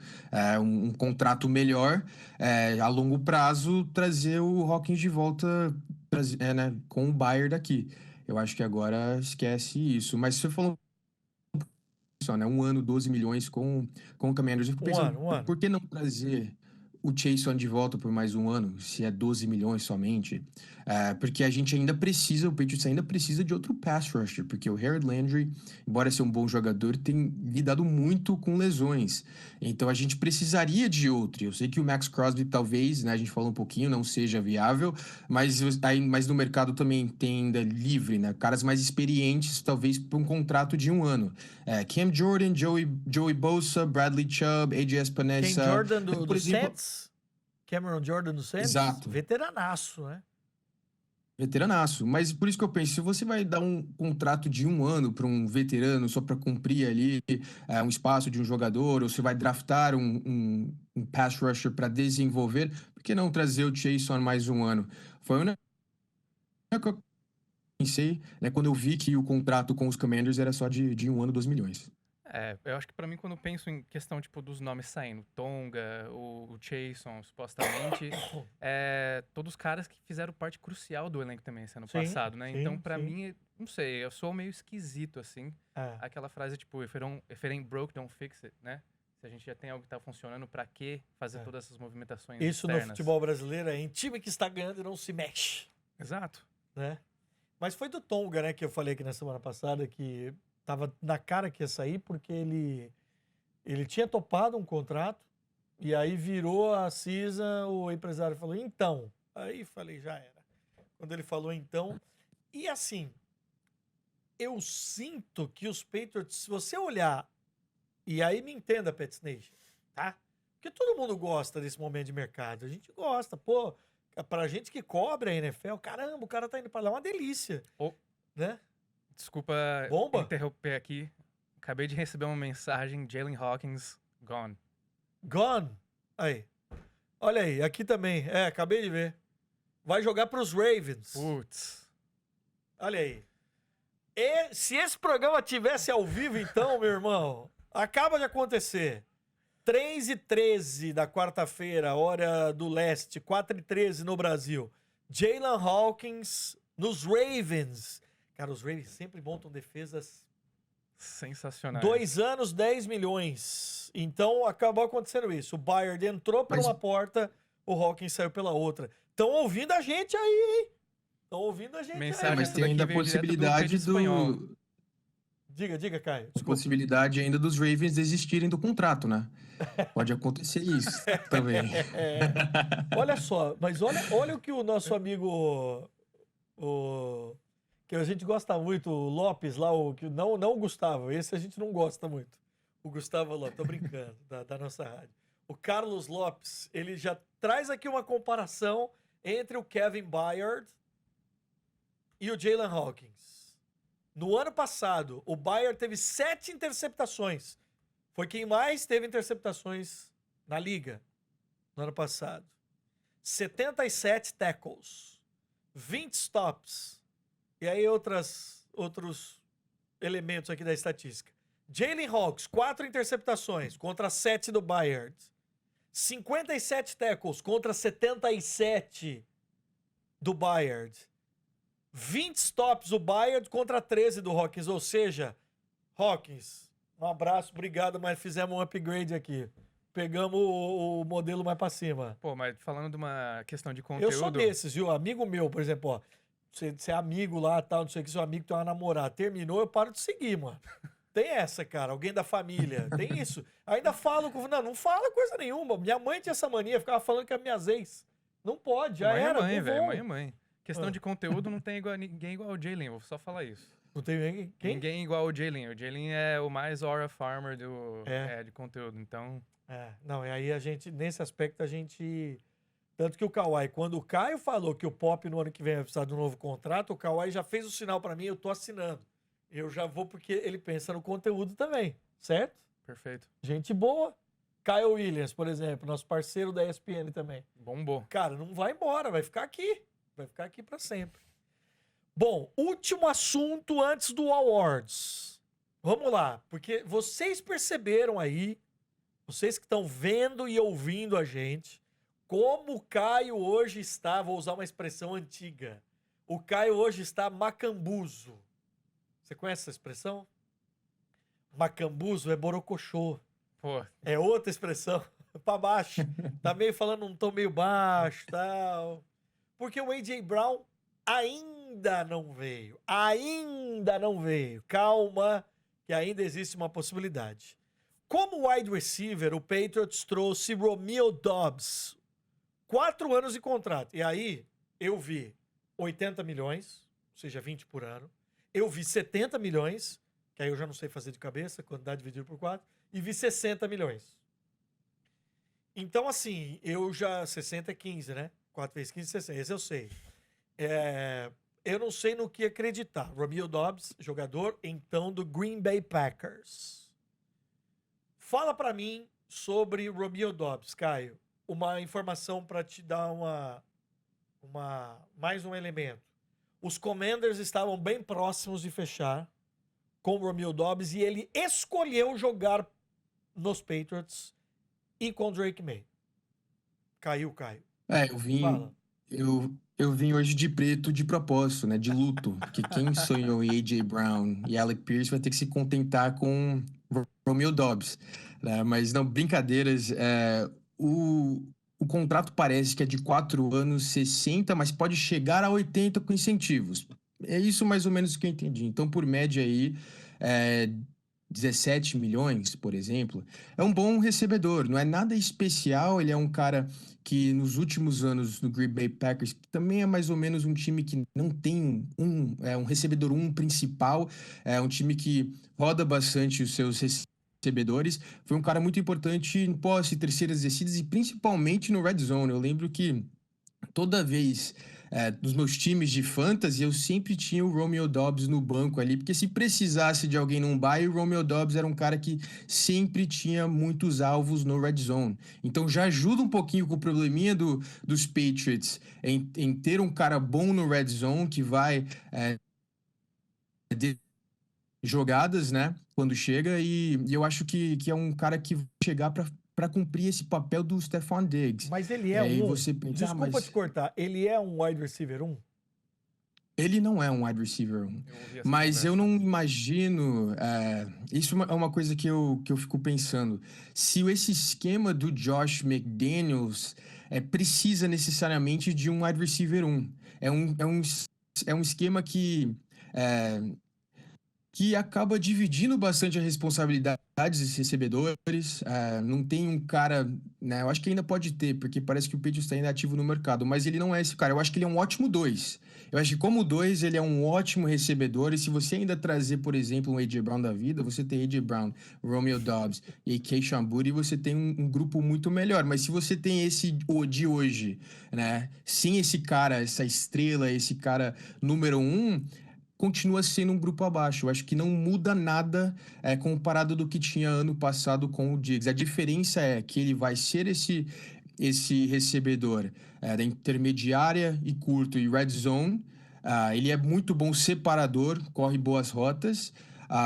um contrato melhor. A longo prazo, trazer o Hawkins de volta né, com o Bayard daqui. Eu acho que agora esquece isso. Mas você falou só, né? 1 ano, 12 milhões com o Commanders. Eu fico pensando, Um ano. por que não trazer o Chason de volta por mais 1 ano, se é 12 milhões somente? Porque a gente ainda precisa, o Patriots ainda precisa de outro pass rusher, porque o Harold Landry, embora seja um bom jogador, tem lidado muito com lesões. Então a gente precisaria de outro. Eu sei que o Max Crosby talvez, né, a gente falou um pouquinho, não seja viável, mas no mercado também tem ainda livre, né? Caras mais experientes, talvez por um contrato de 1 ano. Cam Jordan, Joey Bosa, Bradley Chubb, AJ Espinosa. Cam Jordan do exemplo, Saints? Cameron Jordan do Saints? Exato. Veteranaço, né? Veteranaço. Mas por isso que eu penso, se você vai dar um contrato de 1 ano para um veterano só para cumprir ali um espaço de um jogador, ou você vai draftar um pass rusher para desenvolver, por que não trazer o Chason mais 1 ano? Foi uma que eu pensei, né, quando eu vi que o contrato com os Commanders era só de 1 ano, 2 milhões. Eu acho que pra mim, quando eu penso em questão, tipo, dos nomes saindo, Tonga, o Chason, supostamente, todos os caras que fizeram parte crucial do elenco também esse ano Sim, passado, né? sim, Então, pra sim. mim, não sei, eu sou meio esquisito, assim. É. Aquela frase, tipo, if it ain't broke, don't fix it, né? Se a gente já tem algo que tá funcionando, pra que fazer todas essas movimentações Isso no externas? futebol brasileiro é em time que está ganhando e não se mexe, Exato. né? Mas foi do Tonga, né, que eu falei aqui na semana passada, que tava na cara que ia sair, porque ele tinha topado um contrato, e aí virou a season, o empresário falou, então. Aí falei, já era. Quando ele falou então. E assim, eu sinto que os Patriots, se você olhar, e aí me entenda, Pets Nation, tá? Porque todo mundo gosta desse momento de mercado. A gente gosta, pô. Pra gente que cobre a NFL, caramba, o cara tá indo pra lá, é uma delícia. Oh. Né? Desculpa Bomba? interromper aqui. Acabei de receber uma mensagem, Jalen Hawkins, gone. Gone? Aí. Olha aí, aqui também. Acabei de ver. Vai jogar pros Ravens. Putz. Olha aí. E se esse programa tivesse ao vivo, então, meu irmão, acaba de acontecer. 3h13 da quarta-feira, hora do leste, 4h13 no Brasil. Jalen Hawkins nos Ravens. Cara, os Ravens sempre montam defesas Sensacional. 2 anos, 10 milhões. Então, acabou acontecendo isso. O Byard entrou por uma porta, o Hawkins saiu pela outra. Estão ouvindo a gente aí, hein? Estão ouvindo a gente Mensagem aí. Mas tem ainda a possibilidade Diga, Caio. A possibilidade ainda dos Ravens desistirem do contrato, né? Pode acontecer isso também. Olha só, mas olha o que o nosso amigo, que a gente gosta muito, o Lopes lá, não o Gustavo, esse a gente não gosta muito. O Gustavo Lopes, tô brincando, da nossa rádio. O Carlos Lopes, ele já traz aqui uma comparação entre o Kevin Byard e o Jalen Hawkins. No ano passado, o Byard teve 7 interceptações. Foi quem mais teve interceptações na liga no ano passado. 77 tackles. 20 stops. E aí outros elementos aqui da estatística. Jalen Hawkins, 4 interceptações contra 7 do Byard. 57 tackles contra 77 do Byard. 20 stops o Byard contra 13 do Hawkins. Ou seja, Hawkins, um abraço, obrigado, mas fizemos um upgrade aqui. Pegamos o modelo mais pra cima. Pô, mas falando de uma questão de conteúdo... Eu sou desses, viu? Amigo meu, por exemplo, ó. Você é amigo lá, tal, não sei o que, seu amigo tem uma namorada. Terminou, eu paro de seguir, mano. Tem essa, cara. Alguém da família. Tem isso. Ainda falo com... Não fala coisa nenhuma. Minha mãe tinha essa mania, ficava falando que é minhas ex. Não pode, já mãe era. Mãe é mãe, velho. Mãe é mãe. Questão Ah. de conteúdo não tem ninguém igual o Jalen, vou só falar isso. Não tem ninguém? Quem? Ninguém igual o Jalen. O Jalen é o mais Aura Farmer de conteúdo, então... Não, e aí a gente, nesse aspecto, a gente... Tanto que o Kawhi, quando o Caio falou que o Pop no ano que vem vai precisar de um novo contrato, o Kawhi já fez o sinal pra mim, eu tô assinando. Eu já vou porque ele pensa no conteúdo também, certo? Perfeito. Gente boa. Kyle Williams, por exemplo, nosso parceiro da ESPN também. Bombou. Cara, não vai embora, vai ficar aqui. Vai ficar aqui pra sempre. Bom, último assunto antes do Awards. Vamos lá, porque vocês perceberam aí, vocês que estão vendo e ouvindo a gente, como o Caio hoje está, vou usar uma expressão antiga, o Caio hoje está macambuzo. Você conhece essa expressão? Macambuzo é borocochô. Pô. É outra expressão, pra baixo. Tá meio falando um tom meio baixo, tal. Porque o A.J. Brown ainda não veio. Ainda não veio. Calma, que ainda existe uma possibilidade. Como wide receiver, o Patriots trouxe Romeo Doubs. 4 anos de contrato. E aí, eu vi 80 milhões, ou seja, 20 por ano. Eu vi 70 milhões, que aí eu já não sei fazer de cabeça, quantidade dividido por 4. E vi 60 milhões. Então, assim, eu já... 60 é 15, né? 4 vezes 15, 60. Esse eu sei. Eu não sei no que acreditar. Romeo Doubs, jogador, então, do Green Bay Packers. Fala pra mim sobre Romeo Doubs, Caio. Uma informação pra te dar mais um elemento. Os Commanders estavam bem próximos de fechar com o Romeo Doubs e ele escolheu jogar nos Patriots e com o Drake May. Caio. Eu vim, Fala. eu vim hoje de preto de propósito, né? De luto. Porque quem sonhou em A.J. Brown e Alec Pierce vai ter que se contentar com Romeo Doubs, né? Mas não, brincadeiras. O contrato parece que é de 4 anos, 60, mas pode chegar a 80 com incentivos. É isso mais ou menos que eu entendi. Então, por média aí, é, 17 milhões, por exemplo, é um bom recebedor. Não é nada especial. Ele é um cara que nos últimos anos no Green Bay Packers também é mais ou menos um time que não tem um recebedor principal. É um time que roda bastante os seus recebedores. Foi um cara muito importante em posse, terceiras descidas e principalmente no red zone. Eu lembro que toda vez nos meus times de fantasy, eu sempre tinha o Romeo Doubs no banco ali, porque se precisasse de alguém num bye, o Romeo Doubs era um cara que sempre tinha muitos alvos no red zone. Então já ajuda um pouquinho com o probleminha dos Patriots em ter um cara bom no red zone que vai jogadas, né? Quando chega, e eu acho que é um cara que vai chegar para cumprir esse papel do Stephon Diggs. Mas ele é E um. você pensa, Desculpa te cortar. Ele é um wide receiver 1? ele não é um wide receiver 1. Eu ouvi essa Mas eu conversa não mesmo. imagino. Isso é uma coisa que eu fico pensando. Se esse esquema do Josh McDaniels precisa necessariamente de um wide receiver 1. É um esquema é, que acaba dividindo bastante a responsabilidade dos recebedores. Não tem um cara, né? Eu acho que ainda pode ter, porque parece que o Patriots está ainda ativo no mercado, mas ele não é esse cara. Eu acho que ele é um ótimo 2. Eu acho que como 2, ele é um ótimo recebedor, e se você ainda trazer, por exemplo, um A.J. Brown da vida, você tem A.J. Brown, Romeo Doubs e Keishawn Boutte, você tem um grupo muito melhor. Mas se você tem esse de hoje, né? Sem esse cara, essa estrela, esse cara número 1, continua sendo um grupo abaixo. Eu acho que não muda nada comparado do que tinha ano passado com o Diggs. A diferença é que ele vai ser esse recebedor da intermediária e curto e red zone. Ele é muito bom separador, corre boas rotas.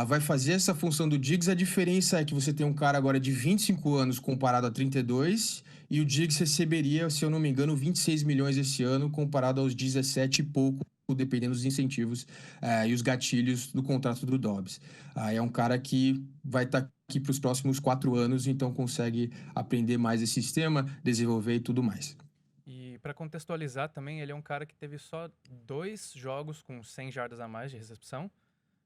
Vai fazer essa função do Diggs. A diferença é que você tem um cara agora de 25 anos comparado a 32, e o Diggs receberia, se eu não me engano, 26 milhões esse ano comparado aos 17 e pouco, dependendo dos incentivos e os gatilhos do contrato do Dobbs. É um cara que vai estar aqui para os próximos 4 anos, então consegue aprender mais esse sistema, desenvolver e tudo mais. E para contextualizar também, ele é um cara que teve só 2 jogos com 100 jardas a mais de recepção,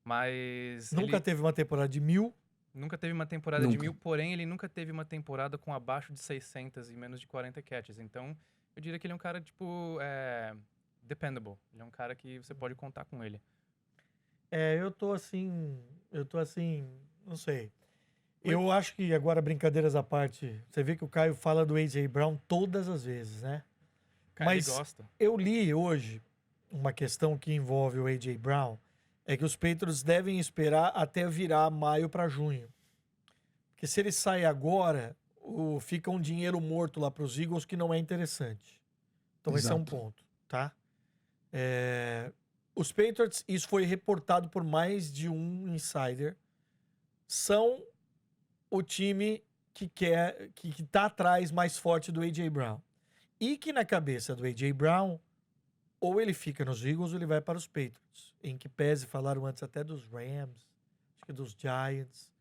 mas Nunca ele teve uma temporada de 1.000. nunca teve uma temporada de 1.000, porém ele nunca teve uma temporada com abaixo de 600 e menos de 40 catches. Então, eu diria que ele é um cara, tipo, dependable. Ele é um cara que você pode contar com ele. Eu tô assim, não sei. Eu acho que agora, brincadeiras à parte, você vê que o Caio fala do A.J. Brown todas as vezes, né? Cara, Mas ele gosta. eu li hoje uma questão que envolve o A.J. Brown, é que os Patriots devem esperar até virar maio para junho. Porque se ele sai agora, fica um dinheiro morto lá para os Eagles que não é interessante. Então esse é um Exato. ponto, tá? Os Patriots, isso foi reportado por mais de um insider, são o time que tá atrás mais forte do A.J. Brown. E que na cabeça do A.J. Brown, ou ele fica nos Eagles ou ele vai para os Patriots. Em que pese, falaram antes até dos Rams, acho que dos Giants.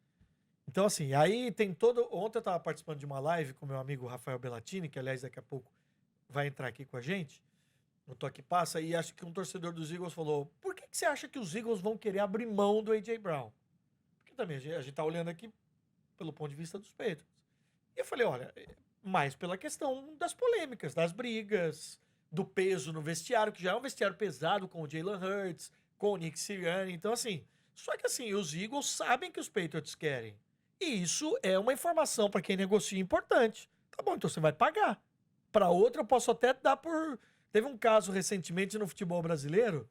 Então, assim, aí tem todo... Ontem eu estava participando de uma live com meu amigo Rafael Bellatini, que aliás daqui a pouco vai entrar aqui com a gente, no Toque Passa, e acho que um torcedor dos Eagles falou: por que você acha que os Eagles vão querer abrir mão do A.J. Brown? Porque também a gente tá olhando aqui pelo ponto de vista dos Patriots. E eu falei, olha, mais pela questão das polêmicas, das brigas, do peso no vestiário, que já é um vestiário pesado com o Jalen Hurts, com o Nick Sirianni. Então, assim, só que assim, os Eagles sabem que os Patriots querem. E isso é uma informação para quem negocia importante. Tá bom, então você vai pagar. Para outra, eu posso até dar por Teve um caso recentemente no futebol brasileiro,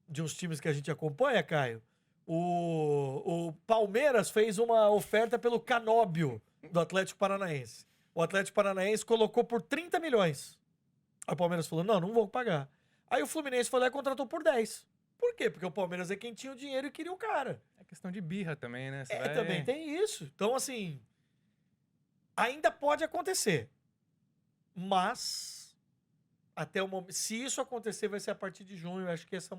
de uns times que a gente acompanha, Caio. O Palmeiras fez uma oferta pelo Canóbio do Atlético Paranaense. O Atlético Paranaense colocou por 30 milhões. Aí o Palmeiras falou, não vou pagar. Aí o Fluminense foi lá e contratou por 10. Por quê? Porque o Palmeiras é quem tinha o dinheiro e queria o cara. É questão de birra também, né? Você Também tem isso. Então, assim, ainda pode acontecer. Mas, até o momento, se isso acontecer, vai ser a partir de junho. Eu acho que essa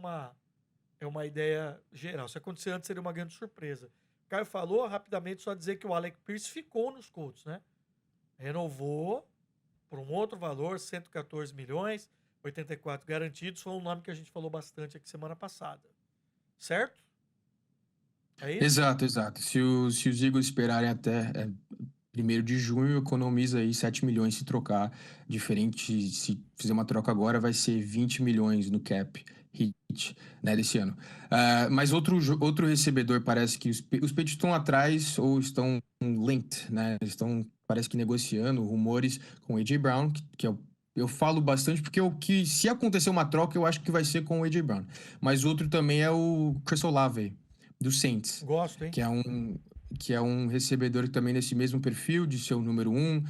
é uma ideia geral. Se acontecer antes, seria uma grande surpresa. O Caio falou, rapidamente, só dizer que o Alec Pierce ficou nos Colts, né? Renovou por um outro valor, 114 milhões, 84 garantidos. Foi um nome que a gente falou bastante aqui semana passada. Certo? É isso? Exato. Se os Eagles esperarem até 1º de junho, economiza aí 7 milhões se trocar. Diferente, se fizer uma troca agora, vai ser 20 milhões no cap hit, né, desse ano. Mas outro recebedor, parece que os Patriots estão atrás ou estão linked, né? Eles estão, parece que, negociando rumores com o A.J. Brown, que eu falo bastante porque se acontecer uma troca, eu acho que vai ser com o A.J. Brown. Mas outro também é o Chris Olave, do Saints. Gosto, hein? Que é um recebedor também nesse mesmo perfil, de ser o número 1,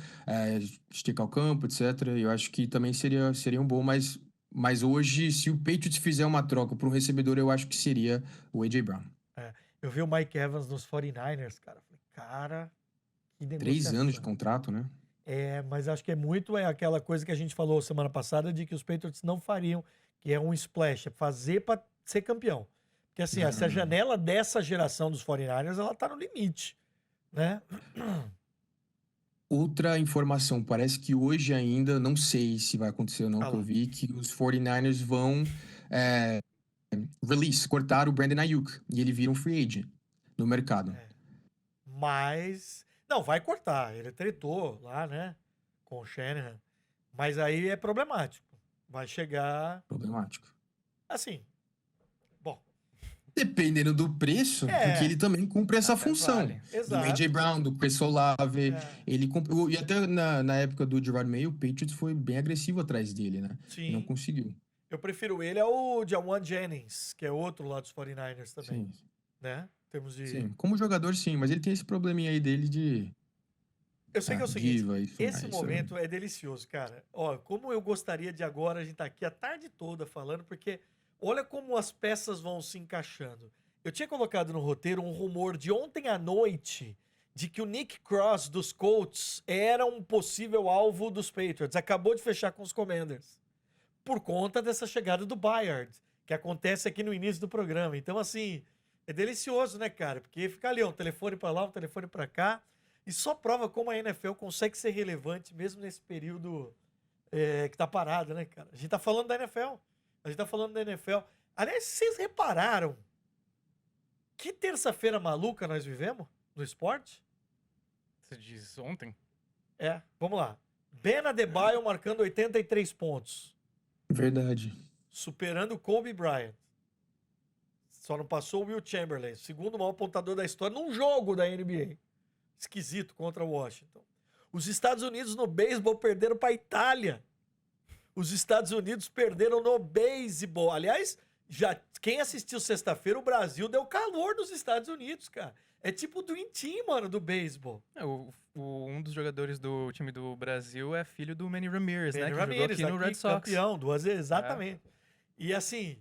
esticar o campo, etc. Eu acho que também seria um bom, mas hoje, se o Patriots fizer uma troca para um recebedor, eu acho que seria o A.J. Brown. Eu vi o Mike Evans nos 49ers, cara. Falei, cara, que negociação. 3 anos de contrato, né? Mas acho que aquela coisa que a gente falou semana passada de que os Patriots não fariam, que é um splash, é fazer para ser campeão. Porque assim, essa janela dessa geração dos 49ers, ela tá no limite, né? Outra informação, parece que hoje ainda, não sei se vai acontecer ou não, que eu vi, que os 49ers vão cortar o Brandon Ayuk, e ele vira um free agent no mercado. Mas, não, vai cortar, ele tretou lá, né, com o Shanahan, mas aí é problemático, vai chegar... Problemático. Assim, bom... Dependendo do preço, porque ele também cumpre essa função. Vale. Do A.J. Brown, do Chris Olave, ele cumpriu. E até na época do Gerard Mayo, o Patriots foi bem agressivo atrás dele, né? Sim. E não conseguiu. Eu prefiro ele ao Jawan Jennings, que é outro lá dos 49ers também. Sim. Né? Em termos de... Sim, como jogador sim, mas ele tem esse probleminha aí dele de... Eu sei que é o seguinte, diva, esse momento é delicioso, cara. Ó, como eu gostaria de agora a gente tá aqui a tarde toda falando, porque olha como as peças vão se encaixando. Eu tinha colocado no roteiro um rumor de ontem à noite de que o Nick Cross dos Colts era um possível alvo dos Patriots. Acabou de fechar com os Commanders. Por conta dessa chegada do Bayard, que acontece aqui no início do programa. Então, assim, é delicioso, né, cara? Porque fica ali, um telefone pra lá, um telefone pra cá. E só prova como a NFL consegue ser relevante mesmo nesse período que tá parado, né, cara? A gente tá falando da NFL. Aliás, vocês repararam que terça-feira maluca nós vivemos no esporte? Você diz ontem? Vamos lá. Ben Adebayo marcando 83 pontos. Verdade. Superando o Kobe Bryant. Só não passou o Will Chamberlain, segundo maior pontuador da história, num jogo da NBA. Esquisito contra o Washington. Os Estados Unidos no beisebol perderam para a Itália. Os Estados Unidos perderam no beisebol. Aliás, quem assistiu sexta-feira, o Brasil deu calor nos Estados Unidos, cara. É tipo o Dream Team, mano, do beisebol. Um dos jogadores do time do Brasil é filho do Manny Ramirez, né? Manny Que Ramirez, jogou aqui no Red Sox. Campeão, 2 vezes, exatamente. E assim,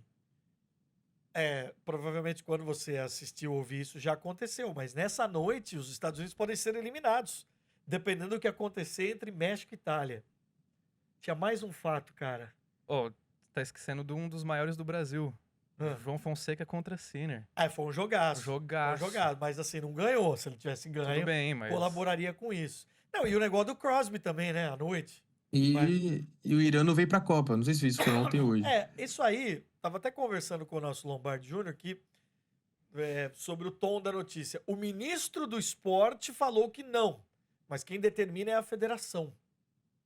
provavelmente quando você assistiu ou ouvir isso já aconteceu, mas nessa noite os Estados Unidos podem ser eliminados, dependendo do que acontecer entre México e Itália. Tinha mais um fato, cara. Tá esquecendo de um dos maiores do Brasil. João Fonseca contra Sinner. Foi um jogaço. Jogaço. Foi um jogado, mas assim, não ganhou. Se ele tivesse ganho, tudo bem, mas... colaboraria com isso. Não, e o negócio do Crosby também, né, à noite. E o Irã não veio pra Copa. Não sei se isso foi ontem ou hoje. Isso aí, tava até conversando com o nosso Lombardi Júnior aqui, sobre o tom da notícia. O ministro do esporte falou que não, mas quem determina é a federação,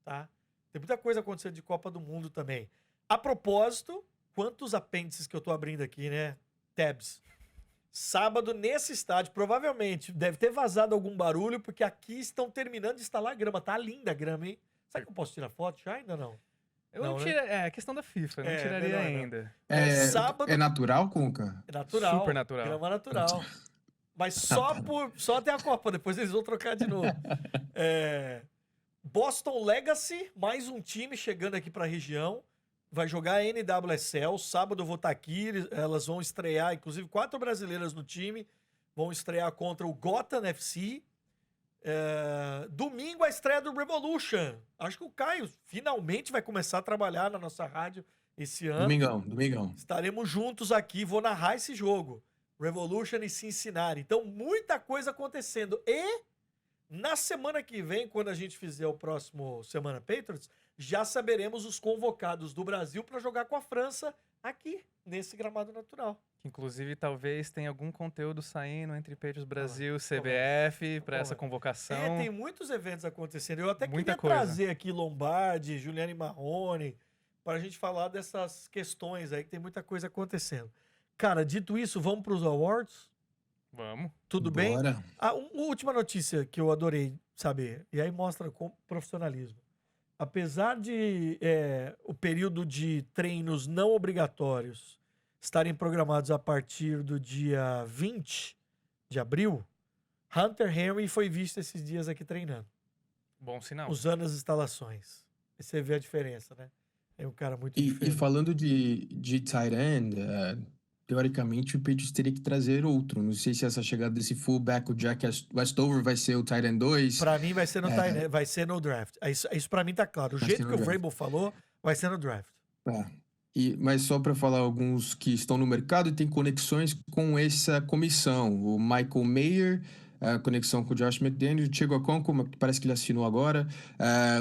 tá? Tem muita coisa acontecendo de Copa do Mundo também. A propósito, quantos apêndices que eu tô abrindo aqui, né? Tabs. Sábado, nesse estádio, provavelmente deve ter vazado algum barulho, porque aqui estão terminando de instalar a grama. Tá linda a grama, hein? Será que eu posso tirar foto já? Ainda não. Eu Não, não né? tira... É questão da FIFA, eu não tiraria melhor não. ainda. Sábado. É natural, Conca? É natural. Super natural. Grama natural. Mas só até a Copa, depois eles vão trocar de novo. Boston Legacy, mais um time chegando aqui para a região. Vai jogar a NWSL. Sábado eu vou estar aqui. Elas vão estrear, inclusive 4 brasileiras no time. Vão estrear contra o Gotham FC. Domingo a estreia do Revolution. Acho que o Caio finalmente vai começar a trabalhar na nossa rádio esse ano. Domingão. Estaremos juntos aqui. Vou narrar esse jogo. Revolution e Cincinnati. Então, muita coisa acontecendo. E na semana que vem, quando a gente fizer o próximo Semana Patriots, já saberemos os convocados do Brasil para jogar com a França aqui, nesse gramado natural. Inclusive, talvez tenha algum conteúdo saindo entre Patriots Brasil e CBF para essa convocação. Tem muitos eventos acontecendo. Eu até Muita queria coisa. trazer aqui Lombardi, Juliane Marrone, para a gente falar dessas questões aí, que tem muita coisa acontecendo. Cara, dito isso, vamos para os awards? Vamos. Tudo bem? Bora. Uma última notícia que eu adorei saber, e aí mostra com profissionalismo. Apesar de o período de treinos não obrigatórios estarem programados a partir do dia 20 de abril, Hunter Henry foi visto esses dias aqui treinando, Bom sinal. usando as instalações. E você vê a diferença, né? É um cara muito E diferente. falando de tight end, teoricamente o Patriots teria que trazer outro. Não sei se essa chegada desse fullback, o Jack Westover, vai ser o tight end 2. Pra mim vai ser no tight end, vai ser no draft. Isso pra mim tá claro. O Vai jeito ser no que o draft. Vrabel falou, vai ser no draft. Mas só para falar alguns que estão no mercado e têm conexões com essa comissão. O Michael Mayer, conexão com o Josh McDaniels, o Thiago Okonkwo, que parece que ele assinou agora.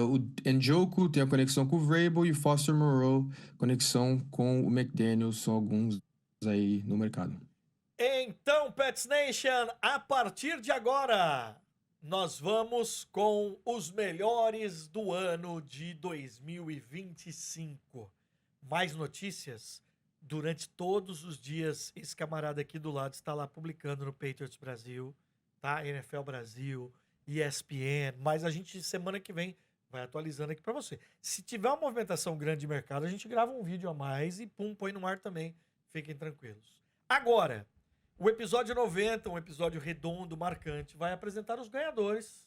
O Njoku tem a conexão com o Vrabel e o Foster Moreau, conexão com o McDaniels. São alguns aí no mercado. Então, Pets Nation, a partir de agora, nós vamos com os melhores do ano de 2025. Mais notícias durante todos os dias. Esse camarada aqui do lado está lá publicando no Patriots Brasil, tá? NFL Brasil, ESPN. Mas a gente, semana que vem, vai atualizando aqui para você. Se tiver uma movimentação grande de mercado, a gente grava um vídeo a mais e põe no ar também. Fiquem tranquilos. Agora, o episódio 90, um episódio redondo, marcante, vai apresentar os ganhadores.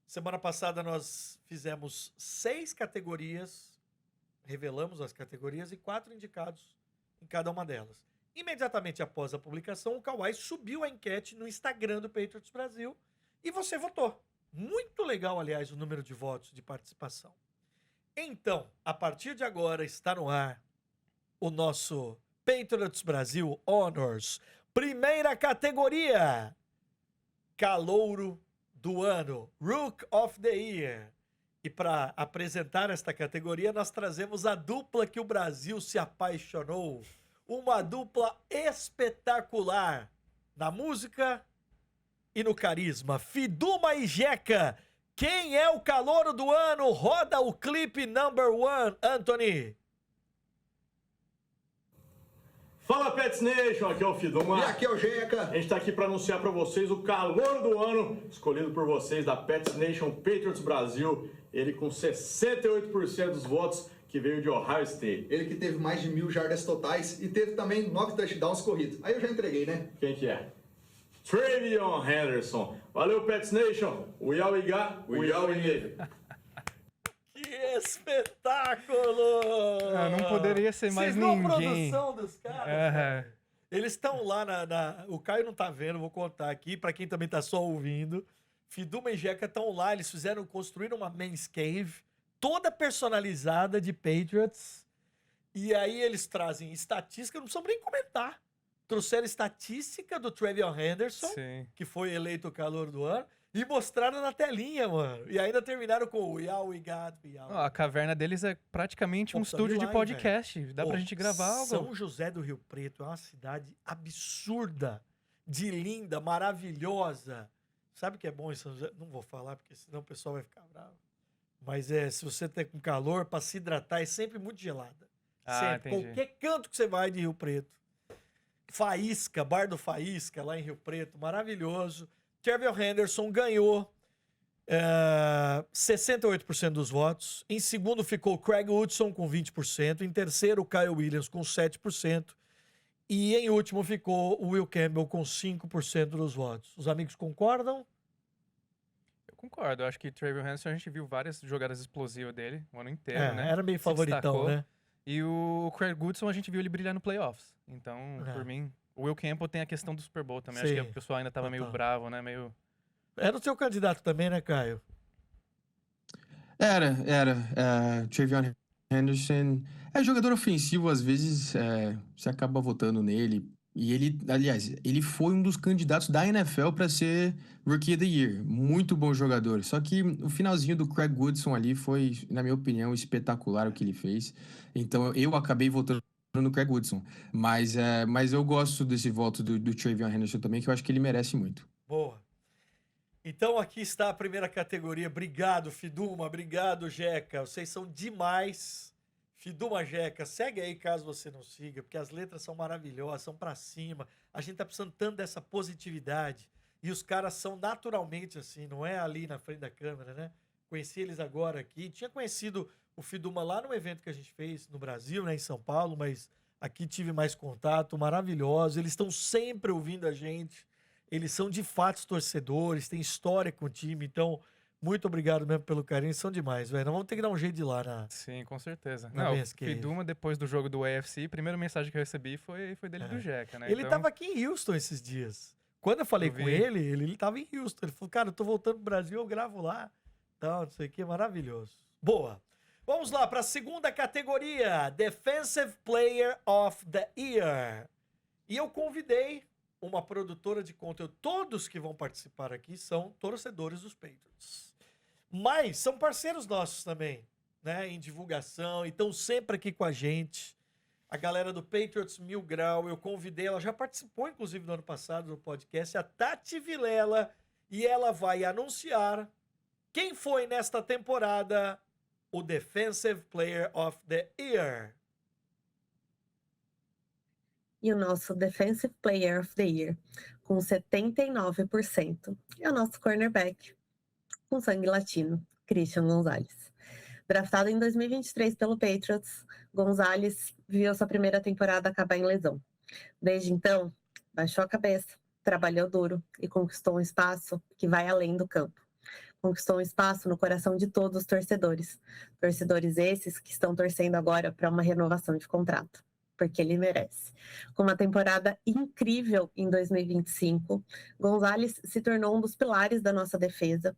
Semana passada nós fizemos 6 categorias, revelamos as categorias e 4 indicados em cada uma delas. Imediatamente após a publicação, o Kawhi subiu a enquete no Instagram do Patriots Brasil e você votou. Muito legal, aliás, o número de votos de participação. Então, a partir de agora está no ar o nosso Patriots Brasil Honors. Primeira categoria, Calouro do Ano, Rook of the Year. E para apresentar esta categoria, nós trazemos a dupla que o Brasil se apaixonou. Uma dupla espetacular na música e no carisma. Fiduma e Jeca. Quem é o calouro do ano? Roda o clipe number 1, Anthony. Fala Pets Nation, aqui é o Fiduma. E aqui é o Jeca. A gente tá aqui para anunciar para vocês o calor do ano, escolhido por vocês da Pets Nation Patriots Brasil. Ele com 68% dos votos, que veio de Ohio State. Ele que teve mais de 1.000 jardas totais e teve também 9 touchdowns corridos. Aí eu já entreguei, né? Quem que é? Travion Henderson. Valeu Pets Nation. We all we got, we all we need. Que espetáculo! Não poderia ser mais Você viu ninguém. a produção dos caras? Aham. Eles estão lá O Caio não tá vendo, vou contar aqui, pra quem também tá só ouvindo. Fiduma e Jeca estão lá, eles construíram uma Men's Cave, toda personalizada de Patriots. E aí eles trazem estatística, não precisamos nem comentar. Trouxeram estatística do Travion Henderson, Sim. que foi eleito o calor do ano, e mostraram na telinha, mano. E ainda terminaram com o Yao We Got, Yao. Ó, a caverna deles é praticamente um Pô, tá estúdio de lá, hein, podcast. Dá Pô, pra gente gravar algo. São José do Rio Preto é uma cidade absurda, de linda, maravilhosa. Sabe o que é bom em São José? Não vou falar, porque senão o pessoal vai ficar bravo. Mas se você tá com calor, para se hidratar, é sempre muito gelada. Sempre. Entendi. Qualquer canto que você vai de Rio Preto. Faísca, Bar do Faísca, lá em Rio Preto, maravilhoso. Travion Henderson ganhou 68% dos votos. Em segundo ficou Craig Woodson com 20%. Em terceiro, Kyle Williams com 7%. E em último ficou o Will Campbell com 5% dos votos. Os amigos concordam? Eu concordo. Eu acho que Travion Henderson, a gente viu várias jogadas explosivas dele o ano inteiro, né? Era meio Se favoritão, destacou. né? E o Craig Woodson, a gente viu ele brilhar no playoffs. Então, É. por mim, o Will Campbell tem a questão do Super Bowl também. Acho que Sim, o pessoal ainda tava meio total. bravo, né? Meio... Era o seu candidato também, né, Caio? Era. Travion Henderson é jogador ofensivo, às vezes você acaba votando nele. E ele, aliás, ele foi um dos candidatos da NFL para ser Rookie of the Year. Muito bom jogador. Só que o finalzinho do Craig Woodson ali foi, na minha opinião, espetacular o que ele fez. Então eu acabei votando no Craig Woodson. Mas eu gosto desse voto do Travion Henderson também, que eu acho que ele merece muito. Boa. Então aqui está a primeira categoria. Obrigado, Fiduma. Obrigado, Jeca. Vocês são demais. Fiduma, Jeca, segue aí caso você não siga, porque as letras são maravilhosas, são pra cima. A gente tá precisando tanto dessa positividade. E os caras são naturalmente assim, não é ali na frente da câmera, né? Conheci eles agora aqui. Tinha conhecido o Fiduma lá no evento que a gente fez no Brasil, né, em São Paulo, mas aqui tive mais contato, maravilhosos. Eles estão sempre ouvindo a gente. Eles são de fato torcedores, têm história com o time, então muito obrigado mesmo pelo carinho, são demais, velho. Nós vamos ter que dar um jeito de ir lá na... Sim, com certeza. Na Não, o Manscaped. Fiduma, depois do jogo do AFC, a primeira mensagem que eu recebi foi dele e do Jeca, né? Ele Então, tava aqui em Houston esses dias. Quando eu falei Eu com vi. ele tava em Houston. Ele falou, cara, eu tô voltando pro Brasil, eu gravo lá. Tal, não sei o que, maravilhoso. Boa. Vamos lá para a segunda categoria, Defensive Player of the Year. E eu convidei uma produtora de conteúdo. Todos que vão participar aqui são torcedores dos Patriots. Mas são parceiros nossos também, né? Em divulgação, e estão sempre aqui com a gente. A galera do Patriots Mil Grau, eu convidei, ela já participou, inclusive, no ano passado do podcast, a Tati Vilela, e ela vai anunciar quem foi nesta temporada o Defensive Player of the Year. E o nosso Defensive Player of the Year, com 79%, é o nosso cornerback, com sangue latino, Christian Gonzalez. Draftado em 2023 pelo Patriots, Gonzalez viu sua primeira temporada acabar em lesão. Desde então, baixou a cabeça, trabalhou duro e conquistou um espaço que vai além do campo. Conquistou um espaço no coração de todos os torcedores. Torcedores esses que estão torcendo agora para uma renovação de contrato, porque ele merece. Com uma temporada incrível em 2025, Gonzalez se tornou um dos pilares da nossa defesa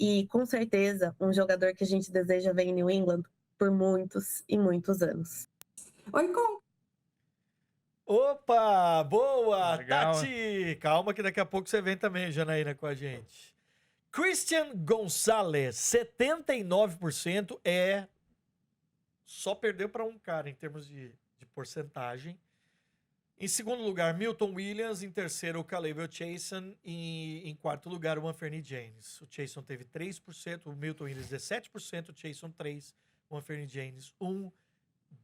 e, com certeza, um jogador que a gente deseja ver em New England por muitos e muitos anos. Oi, Com. Opa, boa, Legal. Tati! Calma que daqui a pouco você vem também, Janaína, com a gente. Christian Gonzalez, 79% só perdeu para um cara em termos de porcentagem. Em segundo lugar, Milton Williams. Em terceiro, o K'Lavon Chaisson. E em quarto lugar, o Anfernee James. O Chaisson teve 3%, o Milton Williams 17%, o Chaisson 3%, o Anfernee James 1%.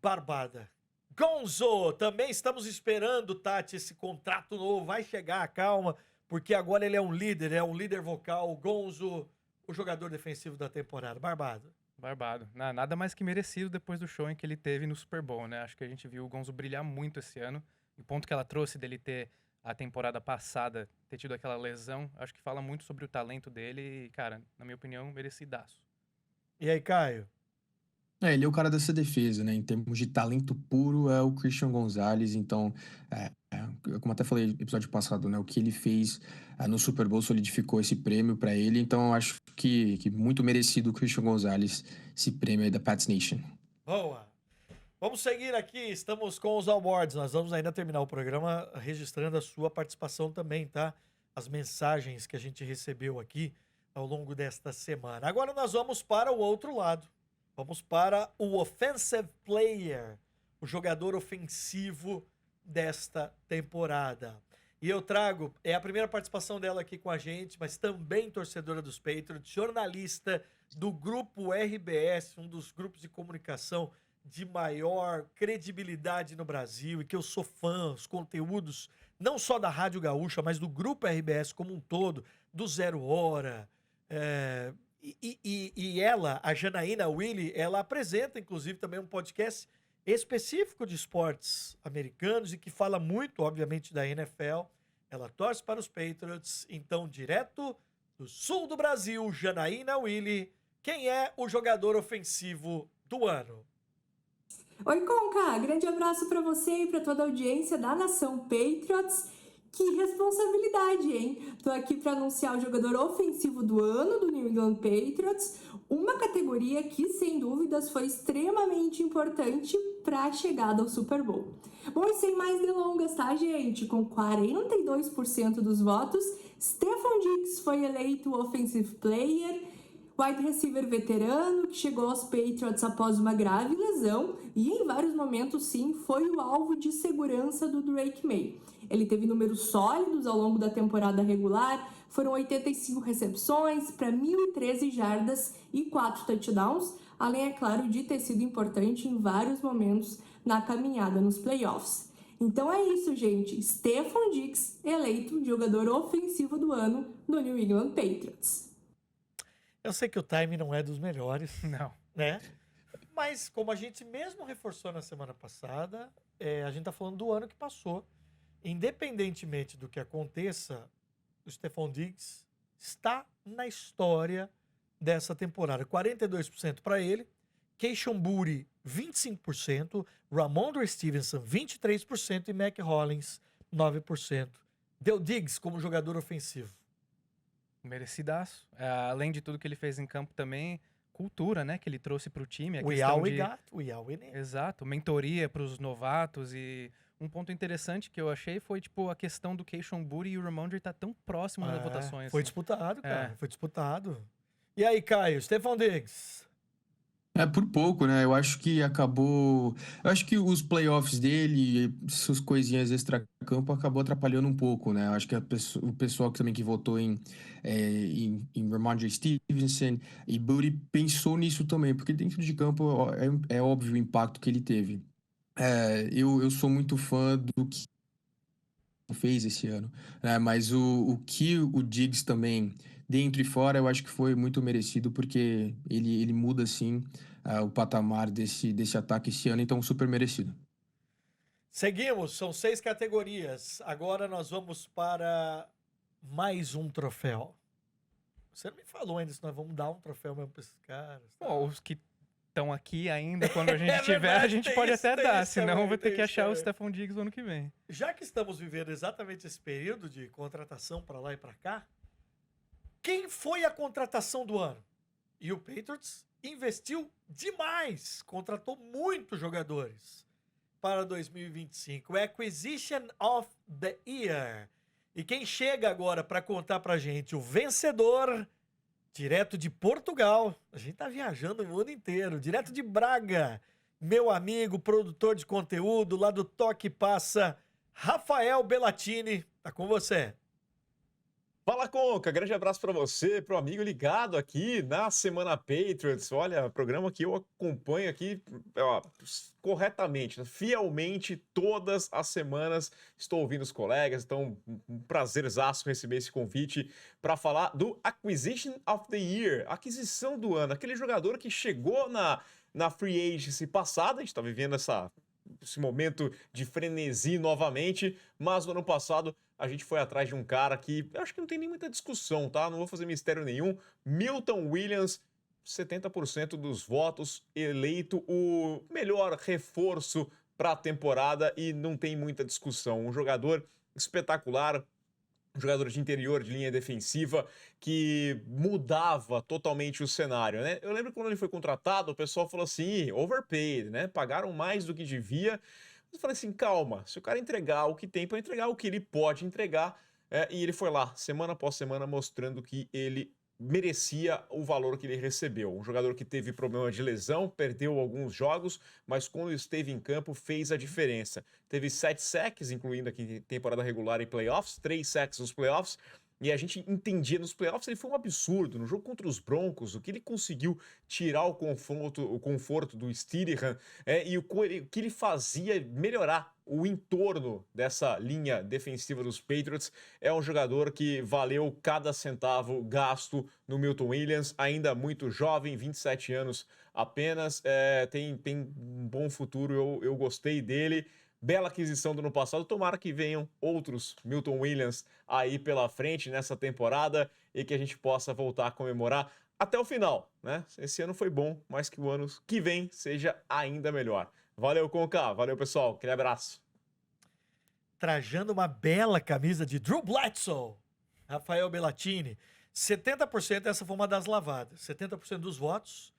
Barbada. Gonzo, também estamos esperando, Tati, esse contrato novo. Vai chegar, calma, porque agora ele é um líder vocal. O Gonzo, o jogador defensivo da temporada. Barbado. Barbado. Nada mais que merecido depois do show em que ele teve no Super Bowl, né? Acho que a gente viu o Gonzo brilhar muito esse ano. E o ponto que ela trouxe dele ter a temporada passada, ter tido aquela lesão, acho que fala muito sobre o talento dele e, cara, na minha opinião, merecidaço. E aí, Caio? Ele é o cara dessa defesa, né? Em termos de talento puro, é o Christian Gonzalez. Então, como até falei no episódio passado, né? O que ele fez no Super Bowl solidificou esse prêmio para ele. Então, eu acho que muito merecido o Christian Gonzalez, esse prêmio aí da Pats Nation. Boa. Vamos seguir aqui, estamos com os awards. Nós vamos ainda terminar o programa registrando a sua participação também, tá? As mensagens que a gente recebeu aqui ao longo desta semana. Agora nós vamos para o outro lado. Vamos para o Offensive Player, o jogador ofensivo desta temporada. E eu trago, é a primeira participação dela aqui com a gente, mas também torcedora dos Patriots, jornalista do Grupo RBS, um dos grupos de comunicação de maior credibilidade no Brasil, e que eu sou fã, os conteúdos, não só da Rádio Gaúcha, mas do Grupo RBS como um todo, do Zero Hora, E ela, a Janaína Willy, ela apresenta, inclusive, também um podcast específico de esportes americanos e que fala muito, obviamente, da NFL. Ela torce para os Patriots. Então, direto do sul do Brasil, Janaína Willy, quem é o jogador ofensivo do ano? Oi, Conca! Grande abraço para você e para toda a audiência da Nação Patriots. Que responsabilidade, hein? Tô aqui para anunciar o jogador ofensivo do ano do New England Patriots, uma categoria que, sem dúvidas, foi extremamente importante para a chegada ao Super Bowl. Bom, e sem mais delongas, tá, gente? Com 42% dos votos, Stefon Diggs foi eleito Offensive Player, wide receiver veterano que chegou aos Patriots após uma grave lesão e em vários momentos, sim, foi o alvo de segurança do Drake May. Ele teve números sólidos ao longo da temporada regular, foram 85 recepções para 1.013 jardas e 4 touchdowns, além, é claro, de ter sido importante em vários momentos na caminhada nos playoffs. Então é isso, gente. Stefon Diggs eleito jogador ofensivo do ano no New England Patriots. Eu sei que o time não é dos melhores, Não. né? Mas como a gente mesmo reforçou na semana passada, a gente tá falando do ano que passou. Independentemente do que aconteça, o Stefon Diggs está na história dessa temporada. 42% para ele, Keishon Boutte 25%, Ramondre Stevenson 23% e Mack Hollins 9%. Deu Diggs como jogador ofensivo. Merecidaço. Além de tudo que ele fez em campo também, cultura, né? Que ele trouxe pro time. We all we got, we all we need. Exato. Mentoria pros novatos e... Um ponto interessante que eu achei foi, tipo, a questão do Keishon Boutte e o Ramondre tá tão próximo nas votações. Foi assim. disputado, cara. Foi disputado. E aí, Caio? Stefon Diggs? Por pouco, né? Eu acho que acabou. Eu acho que os playoffs dele, suas coisinhas extra-campo, acabou atrapalhando um pouco, né? Eu acho que o pessoal também que votou em Ramondre Stevenson e Boutte pensou nisso também, porque dentro de campo é óbvio o impacto que ele teve. Eu sou muito fã do que fez esse ano, né? Mas o que o Diggs também, dentro e fora, eu acho que foi muito merecido, porque ele muda, sim, o patamar desse ataque esse ano, então super merecido. Seguimos, são 6 categorias. Agora nós vamos para mais um troféu. Você não me falou ainda se nós vamos dar um troféu mesmo para esses caras. Bom, os que estão aqui ainda, quando a gente tiver, verdade, a gente tem pode isso, até tem dar, isso senão também, vai ter tem que isso achar o também. Stefon Diggs no ano que vem. Já que estamos vivendo exatamente esse período de contratação para lá e para cá, quem foi a contratação do ano? E o Patriots investiu demais, contratou muitos jogadores para 2025. Acquisition of the Year. E quem chega agora para contar pra gente o vencedor, direto de Portugal, a gente tá viajando o mundo inteiro, direto de Braga, meu amigo, produtor de conteúdo lá do Toque Passa, Rafael Bellatini, tá com você. Fala, Conca, grande abraço para você, pro amigo ligado aqui na Semana Patriots. Olha, programa que eu acompanho aqui corretamente, né? Fielmente, todas as semanas estou ouvindo os colegas, então um prazerzaço receber esse convite para falar do Acquisition of the Year, aquisição do ano, aquele jogador que chegou na Free Agency passada, a gente está vivendo esse momento de frenesi novamente, mas no ano passado a gente foi atrás de um cara que eu acho que não tem nem muita discussão, tá? Não vou fazer mistério nenhum. Milton Williams, 70% dos votos, eleito o melhor reforço para a temporada e não tem muita discussão. Um jogador espetacular, um jogador de interior, de linha defensiva, que mudava totalmente o cenário, né? Eu lembro que quando ele foi contratado, o pessoal falou assim, overpaid, né? Pagaram mais do que devia. Eu falei assim, calma, se o cara entregar o que tem para entregar, o que ele pode entregar, e ele foi lá, semana após semana, mostrando que ele merecia o valor que ele recebeu. Um jogador que teve problema de lesão, perdeu alguns jogos, mas quando esteve em campo fez a diferença. Teve 7 sacks, incluindo aqui temporada regular e playoffs, 3 sacks nos playoffs, E a gente entendia nos playoffs, ele foi um absurdo. No jogo contra os Broncos, o que ele conseguiu tirar o conforto do Stidham e o que ele fazia melhorar o entorno dessa linha defensiva dos Patriots. É um jogador que valeu cada centavo gasto no Milton Williams, ainda muito jovem, 27 anos apenas, tem um bom futuro, eu gostei dele. Bela aquisição do ano passado, tomara que venham outros Milton Williams aí pela frente nessa temporada e que a gente possa voltar a comemorar até o final, né? Esse ano foi bom, mas que o ano que vem seja ainda melhor. Valeu, Conca, valeu, pessoal, aquele abraço. Trajando uma bela camisa de Drew Bledsoe, Rafael Bellatini, 70%, essa foi uma das lavadas, 70% dos votos.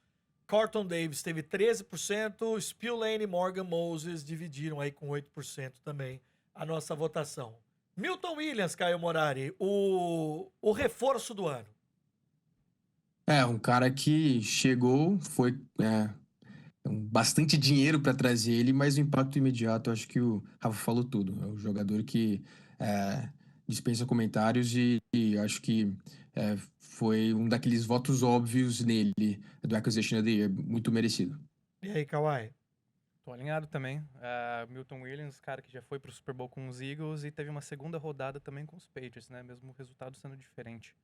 Carlton Davis teve 13%, Spillane e Morgan Moses dividiram aí com 8% também a nossa votação. Milton Williams, Caio Morari, o reforço do ano. Um cara que chegou, foi bastante dinheiro para trazer ele, mas o impacto imediato, acho que o Rafa falou tudo. É um jogador que dispensa comentários e acho que foi um daqueles votos óbvios nele, do Acquisition of the Year, muito merecido. E aí, Kawhi? Tô alinhado também. Milton Williams, cara que já foi pro Super Bowl com os Eagles e teve uma segunda rodada também com os Patriots, né? Mesmo o resultado sendo diferente.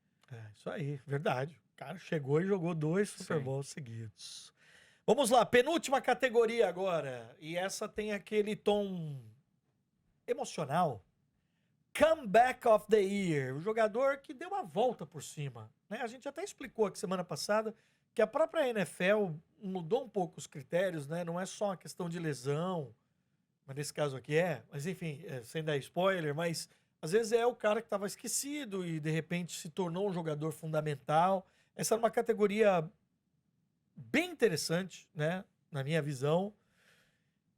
Isso aí, verdade. O cara chegou e jogou 2 Super Bowls seguidos. Vamos lá, penúltima categoria agora. E essa tem aquele tom emocional. Comeback of the Year. O jogador que deu uma volta por cima, né? A gente até explicou aqui semana passada que a própria NFL mudou um pouco os critérios, né? Não é só uma questão de lesão, mas nesse caso aqui mas enfim, sem dar spoiler, mas às vezes é o cara que estava esquecido e de repente se tornou um jogador fundamental. Essa era uma categoria bem interessante, né? Na minha visão.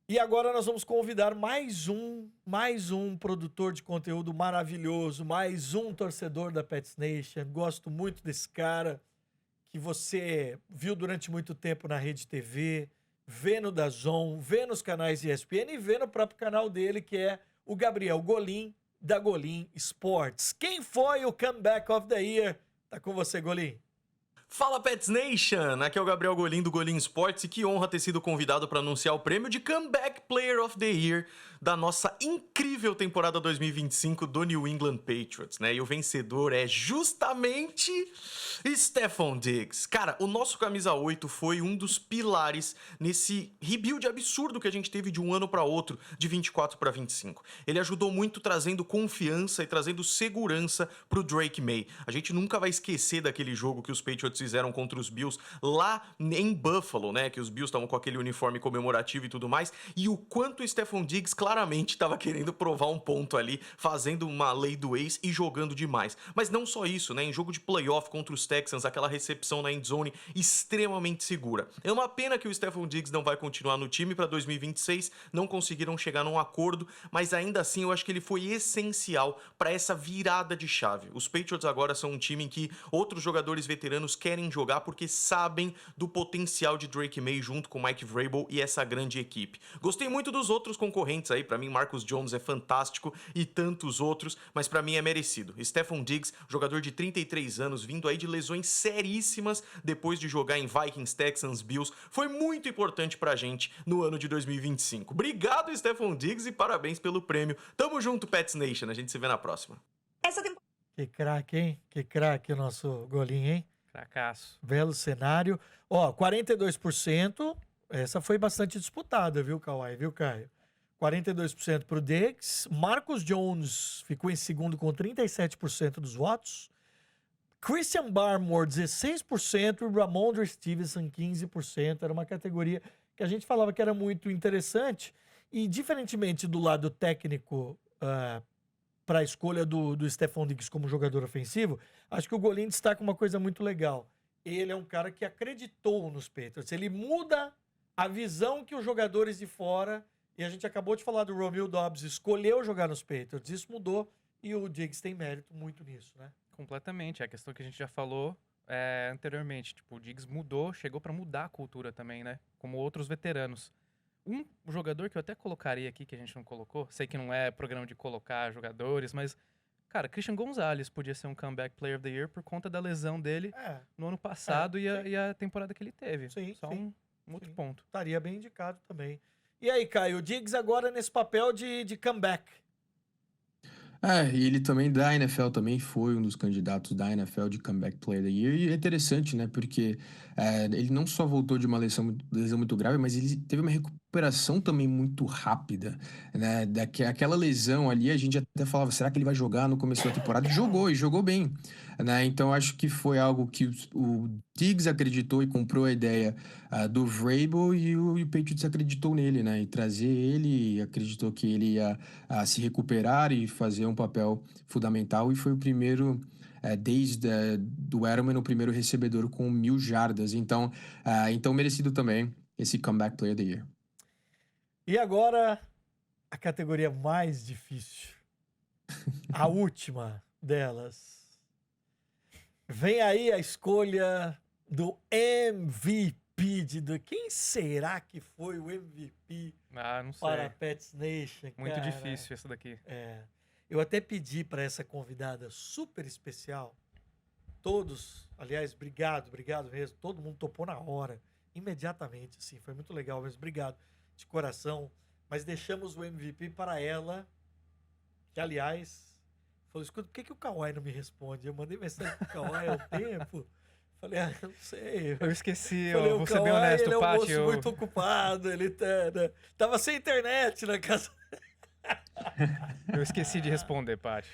E agora nós vamos convidar mais um produtor de conteúdo maravilhoso, mais um torcedor da Pets Nation. Gosto muito desse cara que você viu durante muito tempo na Rede TV, vê no DAZN, vê nos canais ESPN e vê no próprio canal dele, que é o Gabriel Golim, da Golim Sports. Quem foi o Comeback of the Year? Tá com você, Golim. Fala Pets Nation, aqui é o Gabriel Golim do Golim Sports e que honra ter sido convidado para anunciar o prêmio de Comeback Player of the Year da nossa incrível temporada 2025 do New England Patriots, né? E o vencedor é justamente Stefon Diggs. Cara, o nosso camisa 8 foi um dos pilares nesse rebuild absurdo que a gente teve de um ano para outro, de 24 para 25. Ele ajudou muito trazendo confiança e trazendo segurança pro Drake May. A gente nunca vai esquecer daquele jogo que os Patriots fizeram contra os Bills lá em Buffalo, né? Que os Bills estavam com aquele uniforme comemorativo e tudo mais. E o quanto o Stefon Diggs claramente estava querendo provar um ponto ali, fazendo uma lei do ex e jogando demais. Mas não só isso, né? Em jogo de playoff contra os Texans, aquela recepção na endzone extremamente segura. É uma pena que o Stefon Diggs não vai continuar no time para 2026, não conseguiram chegar num acordo, mas ainda assim eu acho que ele foi essencial para essa virada de chave. Os Patriots agora são um time em que outros jogadores veteranos querem jogar porque sabem do potencial de Drake May junto com Mike Vrabel e essa grande equipe. Gostei muito dos outros concorrentes aí, pra mim Marcus Jones é fantástico e tantos outros, mas pra mim é merecido. Stefon Diggs, jogador de 33 anos, vindo aí de lesões seríssimas depois de jogar em Vikings, Texans, Bills, foi muito importante pra gente no ano de 2025. Obrigado, Stefon Diggs, e parabéns pelo prêmio. Tamo junto, Pets Nation, a gente se vê na próxima. Que craque, hein? Que craque o nosso Golim, hein? Cracaço. Belo cenário. 42%. Essa foi bastante disputada, viu, Kawhi? Viu, Caio? 42% para o Diggs. Marcus Jones ficou em segundo com 37% dos votos. Christian Barmore, 16%. E Ramondre Stevenson, 15%. Era uma categoria que a gente falava que era muito interessante. E, diferentemente do lado técnico, para a escolha do Stefon Diggs como jogador ofensivo, acho que o Golim destaca uma coisa muito legal. Ele é um cara que acreditou nos Patriots. Ele muda a visão que os jogadores de fora, e a gente acabou de falar do Romeo Doubs, escolheu jogar nos Patriots. Isso mudou e o Diggs tem mérito muito nisso, né? Completamente. É a questão que a gente já falou anteriormente. Tipo, o Diggs mudou, chegou para mudar a cultura também, né? Como outros veteranos. Um jogador que eu até colocaria aqui, que a gente não colocou, sei que não é programa de colocar jogadores, mas, Cara, Christian Gonzalez podia ser um Comeback Player of the Year por conta da lesão dele É, no ano passado sim. e a temporada que ele teve. Sim, Só sim, um outro sim. ponto. estaria bem indicado também. E aí, Caio, o Diggs agora nesse papel de comeback. E ele também da NFL também foi um dos candidatos da NFL de Comeback Player of the Year. E é interessante, né? Porque ele não só voltou de uma lesão muito grave, mas ele teve uma recuperação também muito rápida, né? Aquela lesão ali, a gente até falava, será que ele vai jogar no começo da temporada? E jogou bem, né? Então acho que foi algo que o Diggs acreditou e comprou a ideia do Vrabel e o Patriots acreditou nele, né? E trazer ele, acreditou que ele ia a se recuperar e fazer um papel fundamental, e foi o primeiro, desde do Edelman, o primeiro recebedor com 1.000 jardas, então merecido também esse Comeback Player of the Year. E agora, a categoria mais difícil. A última delas. Vem aí a escolha do MVP. Quem será que foi o MVP Ah, não sei. para a Pets Nation? Muito cara? difícil essa daqui. Eu até pedi para essa convidada super especial. Todos, aliás, obrigado mesmo. Todo mundo topou na hora, imediatamente, assim. Foi muito legal mesmo. Obrigado de coração. Mas deixamos o MVP para ela, que, aliás, falou: escuta, por que o Kawhi não me responde? Eu mandei mensagem pro Kawhi há um tempo. Falei, eu não sei. Eu esqueci, Falei, eu o vou ser bem Kawhi, honesto, ele é um Paty. moço muito ocupado, ele tava sem internet na casa. Eu esqueci de responder, Paty.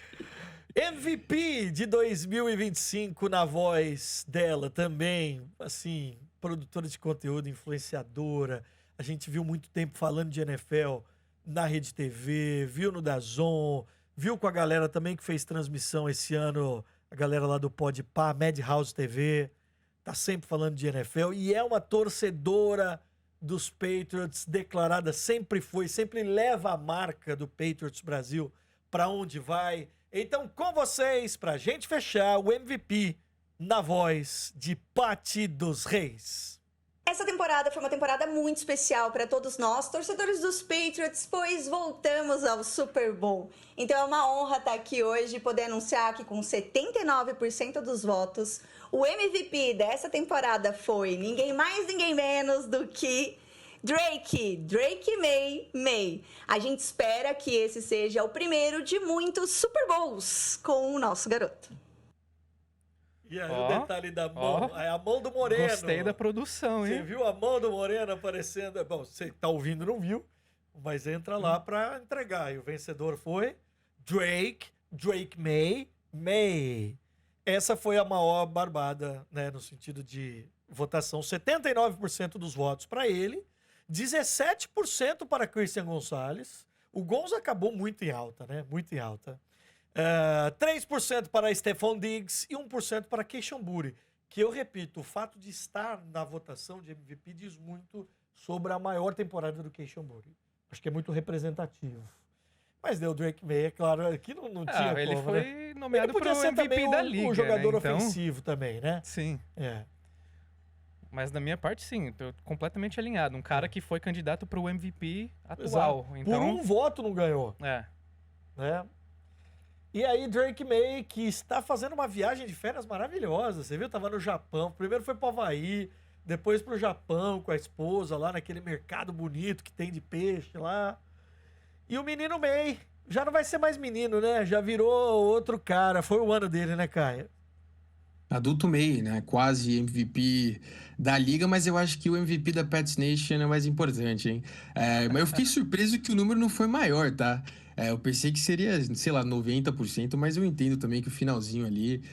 MVP de 2025 na voz dela também, assim, produtora de conteúdo, influenciadora. A gente viu muito tempo falando de NFL na Rede TV, viu no DAZN, viu com a galera também que fez transmissão esse ano, a galera lá do Podpah, Madhouse TV, tá sempre falando de NFL e é uma torcedora dos Patriots declarada, sempre foi, sempre leva a marca do Patriots Brasil para onde vai. Então, com vocês, pra gente fechar, o MVP na voz de Paty dos Reis. Essa temporada foi uma temporada muito especial para todos nós, torcedores dos Patriots, pois voltamos ao Super Bowl. Então é uma honra estar aqui hoje e poder anunciar que com 79% dos votos, o MVP dessa temporada foi ninguém mais, ninguém menos do que Drake May. A gente espera que esse seja o primeiro de muitos Super Bowls com o nosso garoto. E aí o detalhe da mão, é a mão do Moreno. Gostei da produção, hein? Você viu a mão do Moreno aparecendo? Bom, você tá ouvindo não viu, mas entra lá pra entregar. E o vencedor foi Drake May. Essa foi a maior barbada, né, no sentido de votação. 79% dos votos para ele, 17% para Christian Gonzalez. O Gonza acabou muito em alta, né? Muito em alta. 3% para Stephon Diggs e 1% para Keishon Boutte, que eu repito, o fato de estar na votação de MVP diz muito sobre a maior temporada do Keishon Boutte. Acho que é muito representativo. Mas deu Drake May, é claro, aqui não tinha ele como, foi né? nomeado Ele podia pro ser MVP também da liga, um jogador né? Então, ofensivo também, né? sim. É. Mas da minha parte, sim, tô completamente alinhado. Um cara que foi candidato pro MVP atual. Exato. Então, Por um voto não ganhou. né? E aí, Drake May, que está fazendo uma viagem de férias maravilhosa. Você viu? Tava no Japão. Primeiro foi pro Havaí, depois pro Japão com a esposa lá naquele mercado bonito que tem de peixe lá. E o menino May já não vai ser mais menino, né? Já virou outro cara. Foi o ano dele, né, Caio? Adulto May, né? Quase MVP da liga, mas eu acho que o MVP da Pets Nation é mais importante, hein? Mas eu fiquei surpreso que o número não foi maior, tá? Eu pensei que seria, sei lá, 90%, mas eu entendo também que o finalzinho ali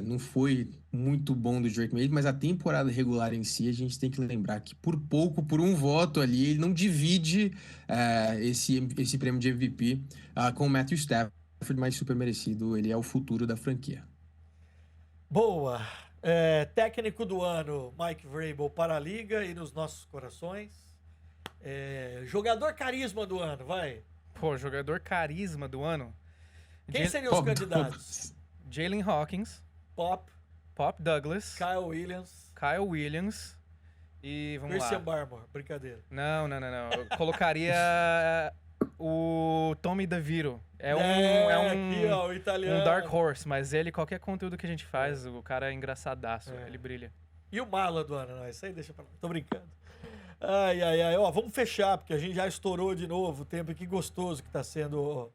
não foi muito bom do Drake May, mas a temporada regular em si, a gente tem que lembrar que por pouco, por um voto ali, ele não divide esse prêmio de MVP com o Matthew Stafford, mas super merecido, ele é o futuro da franquia. Boa. Técnico do ano, Mike Vrabel para a liga e nos nossos corações. Jogador carisma do ano, vai. Pô, jogador carisma do ano. Quem seriam os candidatos? Jalen Hawkins, Pop Douglas, Kyle Williams e vamos Christian lá. Barmore, brincadeira. Não. Eu colocaria O Tommy DeVito. É um aqui, ó, o italiano. um Dark Horse, mas ele, qualquer conteúdo que a gente faz, o cara é engraçadaço, ele brilha. E o mala do ano, não, isso aí deixa pra lá. Tô brincando. Ai, ai, ai. Ó, vamos fechar, porque a gente já estourou de novo o tempo. E que gostoso que tá sendo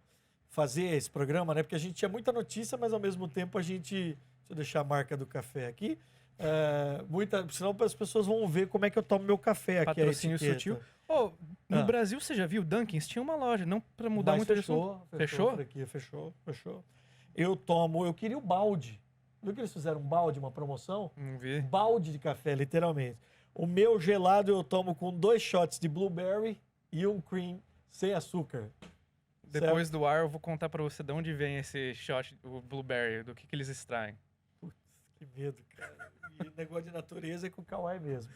fazer esse programa, né? Porque a gente tinha muita notícia, mas ao mesmo tempo a gente... Deixa eu deixar a marca do café aqui. Senão as pessoas vão ver como é que eu tomo meu café aqui. Patrocínio sutil. No Brasil, você já viu? Dunkin's tinha uma loja, não pra mudar muito de assunto. Fechou? Fechou. Eu queria o balde. Viu que eles fizeram um balde, uma promoção? Não vi. Balde de café, literalmente. O meu gelado eu tomo com 2 shots de blueberry e um cream sem açúcar. Depois do ar, eu vou contar pra você de onde vem esse shot, o blueberry, do que eles extraem. Putz, que medo, cara. E negócio de natureza é com o Kawhi mesmo.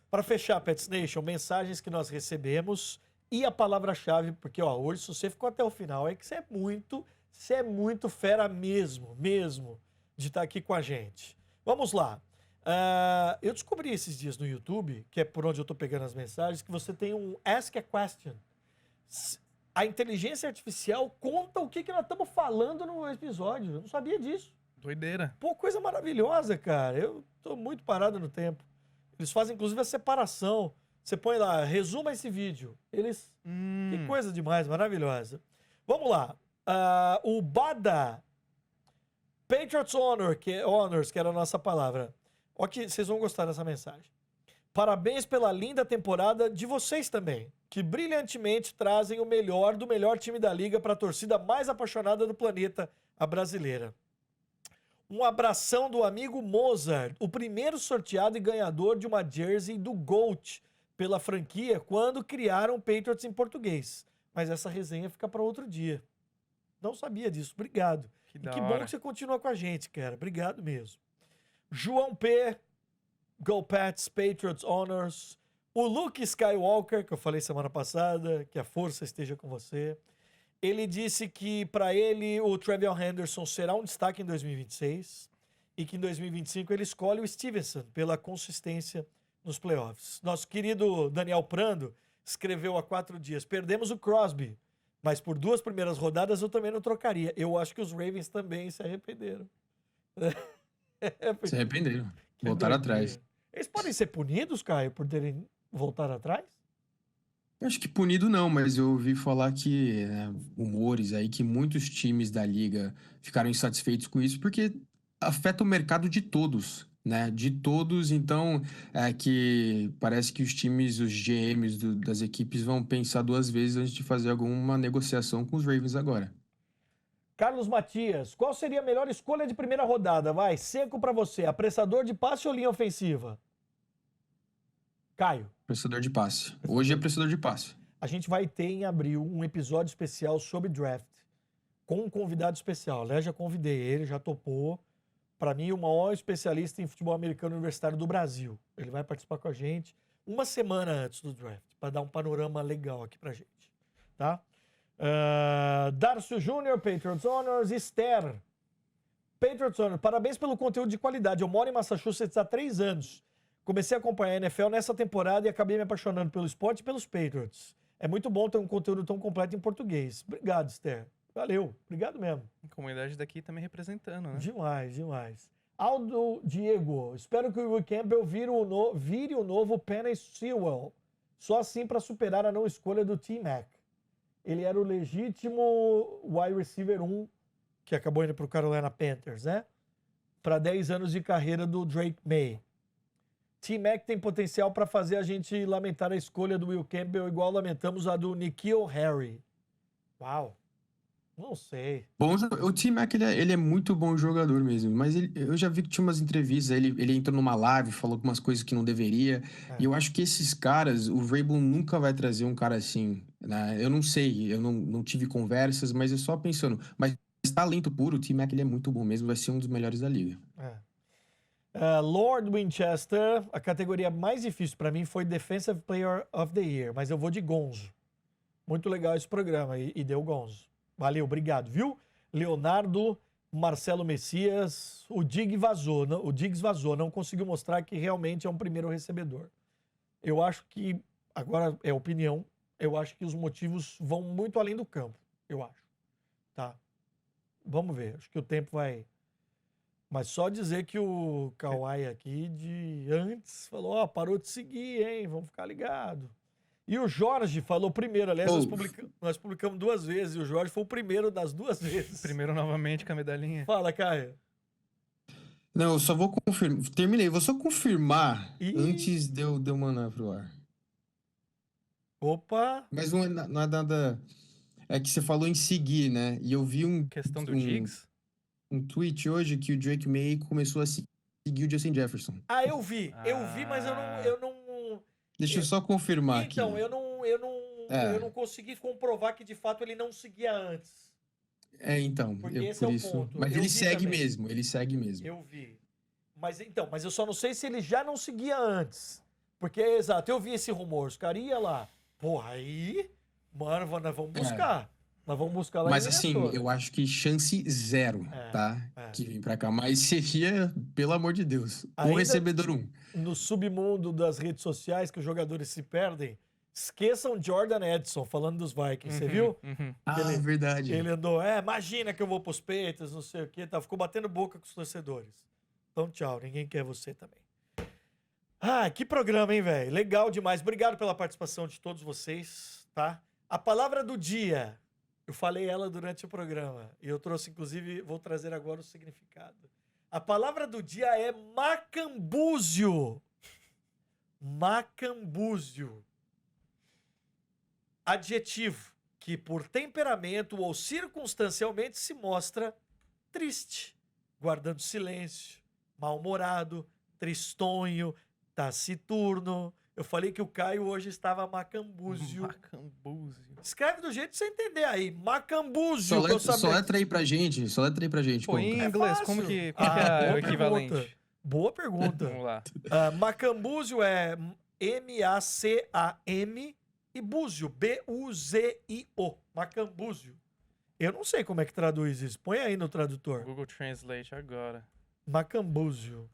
Para fechar, Pets Nation, mensagens que nós recebemos e a palavra-chave, porque hoje, se você ficou até o final, é que você é muito fera mesmo, de estar aqui com a gente. Vamos lá. Eu descobri esses dias no YouTube, que é por onde eu tô pegando as mensagens, que você tem um Ask a Question. A inteligência artificial conta o que nós estamos falando no episódio. Eu não sabia disso. Doideira. Pô, coisa maravilhosa, cara. Eu tô muito parado no tempo. Eles fazem, inclusive, a separação. Você põe lá, resuma esse vídeo. Que coisa demais, maravilhosa. Vamos lá. O Bada Patriots Honors, que era a nossa palavra. Ó, que vocês vão gostar dessa mensagem. Parabéns pela linda temporada de vocês também, que brilhantemente trazem o melhor do melhor time da liga para a torcida mais apaixonada do planeta, a brasileira. Um abração do amigo Mozart, o primeiro sorteado e ganhador de uma jersey do GOAT pela franquia quando criaram Patriots em português. Mas essa resenha fica para outro dia. Não sabia disso, obrigado. Que bom que você continua com a gente, cara. Obrigado mesmo. João P. Go Pats, Patriots Honors. O Luke Skywalker, que eu falei semana passada, que a força esteja com você. Ele disse que, para ele, o TreVeyon Henderson será um destaque em 2026 e que em 2025 ele escolhe o Stevenson pela consistência nos playoffs. Nosso querido Daniel Prando escreveu há 4 dias: perdemos o Crosby, mas por 2 primeiras rodadas eu também não trocaria. Eu acho que os Ravens também se arrependeram. Se arrependeram. Voltaram atrás. Eles podem ser punidos, Caio, por terem voltado atrás? Eu acho que punido não, mas eu ouvi falar que rumores aí que muitos times da liga ficaram insatisfeitos com isso porque afeta o mercado de todos, né? De todos, então que parece que os times, os GMs das equipes vão pensar 2 vezes antes de fazer alguma negociação com os Ravens agora. Carlos Matias, qual seria a melhor escolha de primeira rodada? Vai, seco pra você. Apressador de passe ou linha ofensiva? Caio. Apressador de passe. Hoje é apressador de passe. A gente vai ter em abril um episódio especial sobre draft com um convidado especial. Já convidei ele, já topou. Para mim, o maior especialista em futebol americano universitário do Brasil. Ele vai participar com a gente 1 semana antes do draft, para dar um panorama legal aqui pra gente, tá? Darcio Júnior, Patriots Honors. Esther, Patriots Honors, parabéns pelo conteúdo de qualidade. Eu moro em Massachusetts há 3 anos. Comecei a acompanhar a NFL nessa temporada e acabei me apaixonando pelo esporte e pelos Patriots. É muito bom ter um conteúdo tão completo em português. Obrigado, Esther. Valeu. Obrigado mesmo. A comunidade daqui também representando, né? Demais. Aldo Diego, espero que o Will Campbell vire o novo Penny Sewell. Só assim para superar a não escolha do T-Mac. Ele era o legítimo wide receiver 1, que acabou indo para o Carolina Panthers, né? Para 10 anos de carreira do Drake May. T-Mac tem potencial para fazer a gente lamentar a escolha do Will Campbell, igual lamentamos a do N'Keal Harry. Uau. Não sei. O T-Mac, ele é muito bom jogador mesmo, mas eu já vi que tinha umas entrevistas, ele entrou numa live, falou algumas coisas que não deveria, e eu acho que esses caras, o Vrabel nunca vai trazer um cara assim, né? Eu não sei, eu não tive conversas, mas é só pensando, mas talento puro, o T-Mac ele é muito bom mesmo, vai ser um dos melhores da liga. Lord Winchester, a categoria mais difícil para mim foi Defensive Player of the Year, mas eu vou de Gonzo. Muito legal esse programa e deu Gonzo. Valeu, obrigado, viu? Leonardo, Marcelo Messias, o Diggs vazou, não conseguiu mostrar que realmente é um primeiro recebedor. Eu acho que, agora é opinião, Eu acho que os motivos vão muito além do campo, eu acho. Tá? Vamos ver, acho que o tempo vai... Mas só dizer que o Kawhi aqui de antes falou, ó, parou de seguir, hein? Vamos ficar ligado. E o Jorge falou primeiro, aliás, nós publicamos 2 vezes, e o Jorge foi o primeiro das 2 vezes. Primeiro novamente com a medalhinha. Fala, Caio. Não, eu só vou confirmar. Terminei, vou só confirmar Ih. antes de eu mandar pro ar. Opa! Mas não é nada. É que você falou em seguir, né? E eu vi Questão do Diggs? um tweet hoje que o Drake May começou a seguir o Justin Jefferson. Ah, eu vi, mas eu não... Deixa eu só confirmar aqui. Então, eu não consegui comprovar que de fato ele não seguia antes. Então, Porque eu esse por é o isso. ponto. Mas Eu ele vi segue também. mesmo, ele segue mesmo. Eu vi. Mas eu só não sei se ele já não seguia antes. Porque, exato, eu vi esse rumor, os caras iam lá. Porra, aí, mano, nós vamos buscar. Nós vamos buscar lá Mas em assim, Minnesota. eu acho que chance 0, tá? Que vem pra cá. Mas seria, pelo amor de Deus, o Ainda- recebedor 1. No submundo das redes sociais que os jogadores se perdem, esqueçam Jordan Edson falando dos Vikings, você viu? Ah, é verdade. Ele andou, imagina que eu vou pros Patriots, não sei o quê, tá? Ficou batendo boca com os torcedores. Então, tchau, ninguém quer você também. Ah, que programa, hein, velho? Legal demais. Obrigado pela participação de todos vocês, tá? A palavra do dia, eu falei ela durante o programa, e eu trouxe, inclusive, vou trazer agora o significado. A palavra do dia é macambúzio. Macambúzio. Adjetivo que, por temperamento ou circunstancialmente, se mostra triste, guardando silêncio, mal-humorado, tristonho, taciturno. Eu falei que o Caio hoje estava macambúzio. Macambúzio. Escreve do jeito que você entender aí. Macambúzio. Só letra aí pra gente. Pô, em Conca. inglês, fácil. como que é boa o equivalente? pergunta. Boa pergunta. Vamos lá. Macambúzio é M-A-C-A-M e búzio, B-U-Z-I-O. Macambúzio. Eu não sei como é que traduz isso. Põe aí no tradutor. Google Translate agora. Macambúzio.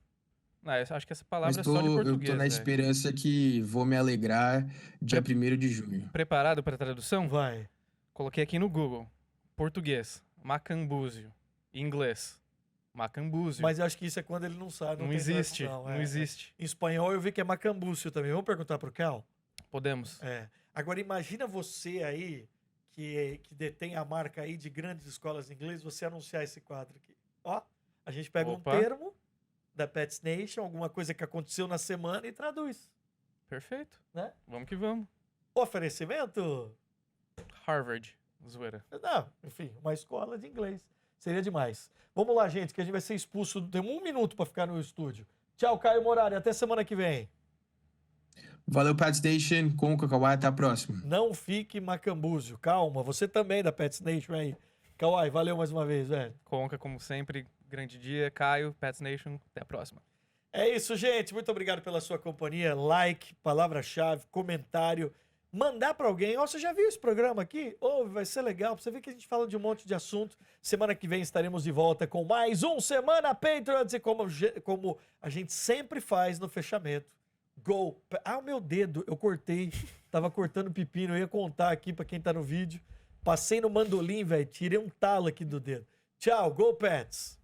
Eu acho que essa Mas palavra é só de eu português, tô na velho. esperança que vou me alegrar dia 1º de junho. Preparado para tradução? Vai. Coloquei aqui no Google. Português, macambúzio. Inglês, macambúzio. Mas eu acho que isso é quando ele não sabe. não tem existe, tradução, não existe. Em espanhol eu vi que é macambúzio também. Vamos perguntar pro Cal? Podemos. Agora imagina você aí, que detém a marca aí de grandes escolas de inglês, você anunciar esse quadro aqui. Ó, a gente pega Opa. um termo da Pets Nation, alguma coisa que aconteceu na semana e traduz. Perfeito. Né? Vamos que vamos. Oferecimento? Harvard, zoeira. Não, enfim, uma escola de inglês. Seria demais. Vamos lá, gente, que a gente vai ser expulso. Tem 1 minuto para ficar no estúdio. Tchau, Caio Morari. Até semana que vem. Valeu, Pets Nation. Com o Kawhi, até a próxima. Não fique macambúzio. Calma, você também da Pets Nation aí. Kawhi, valeu mais uma vez, velho. Conca, como sempre, grande dia. Caio, Pets Nation, até a próxima. É isso, gente. Muito obrigado pela sua companhia. Like, palavra-chave, comentário. Mandar para alguém. Ó, você já viu esse programa aqui? Vai ser legal. Pra você ver que a gente fala de um monte de assunto. Semana que vem estaremos de volta com mais um Semana Patriots. E como a gente sempre faz no fechamento. Go. O meu dedo, eu cortei. Tava cortando pepino. Eu ia contar aqui para quem tá no vídeo. Passei no mandolim, velho. Tirei um talo aqui do dedo. Tchau. Go, Pets.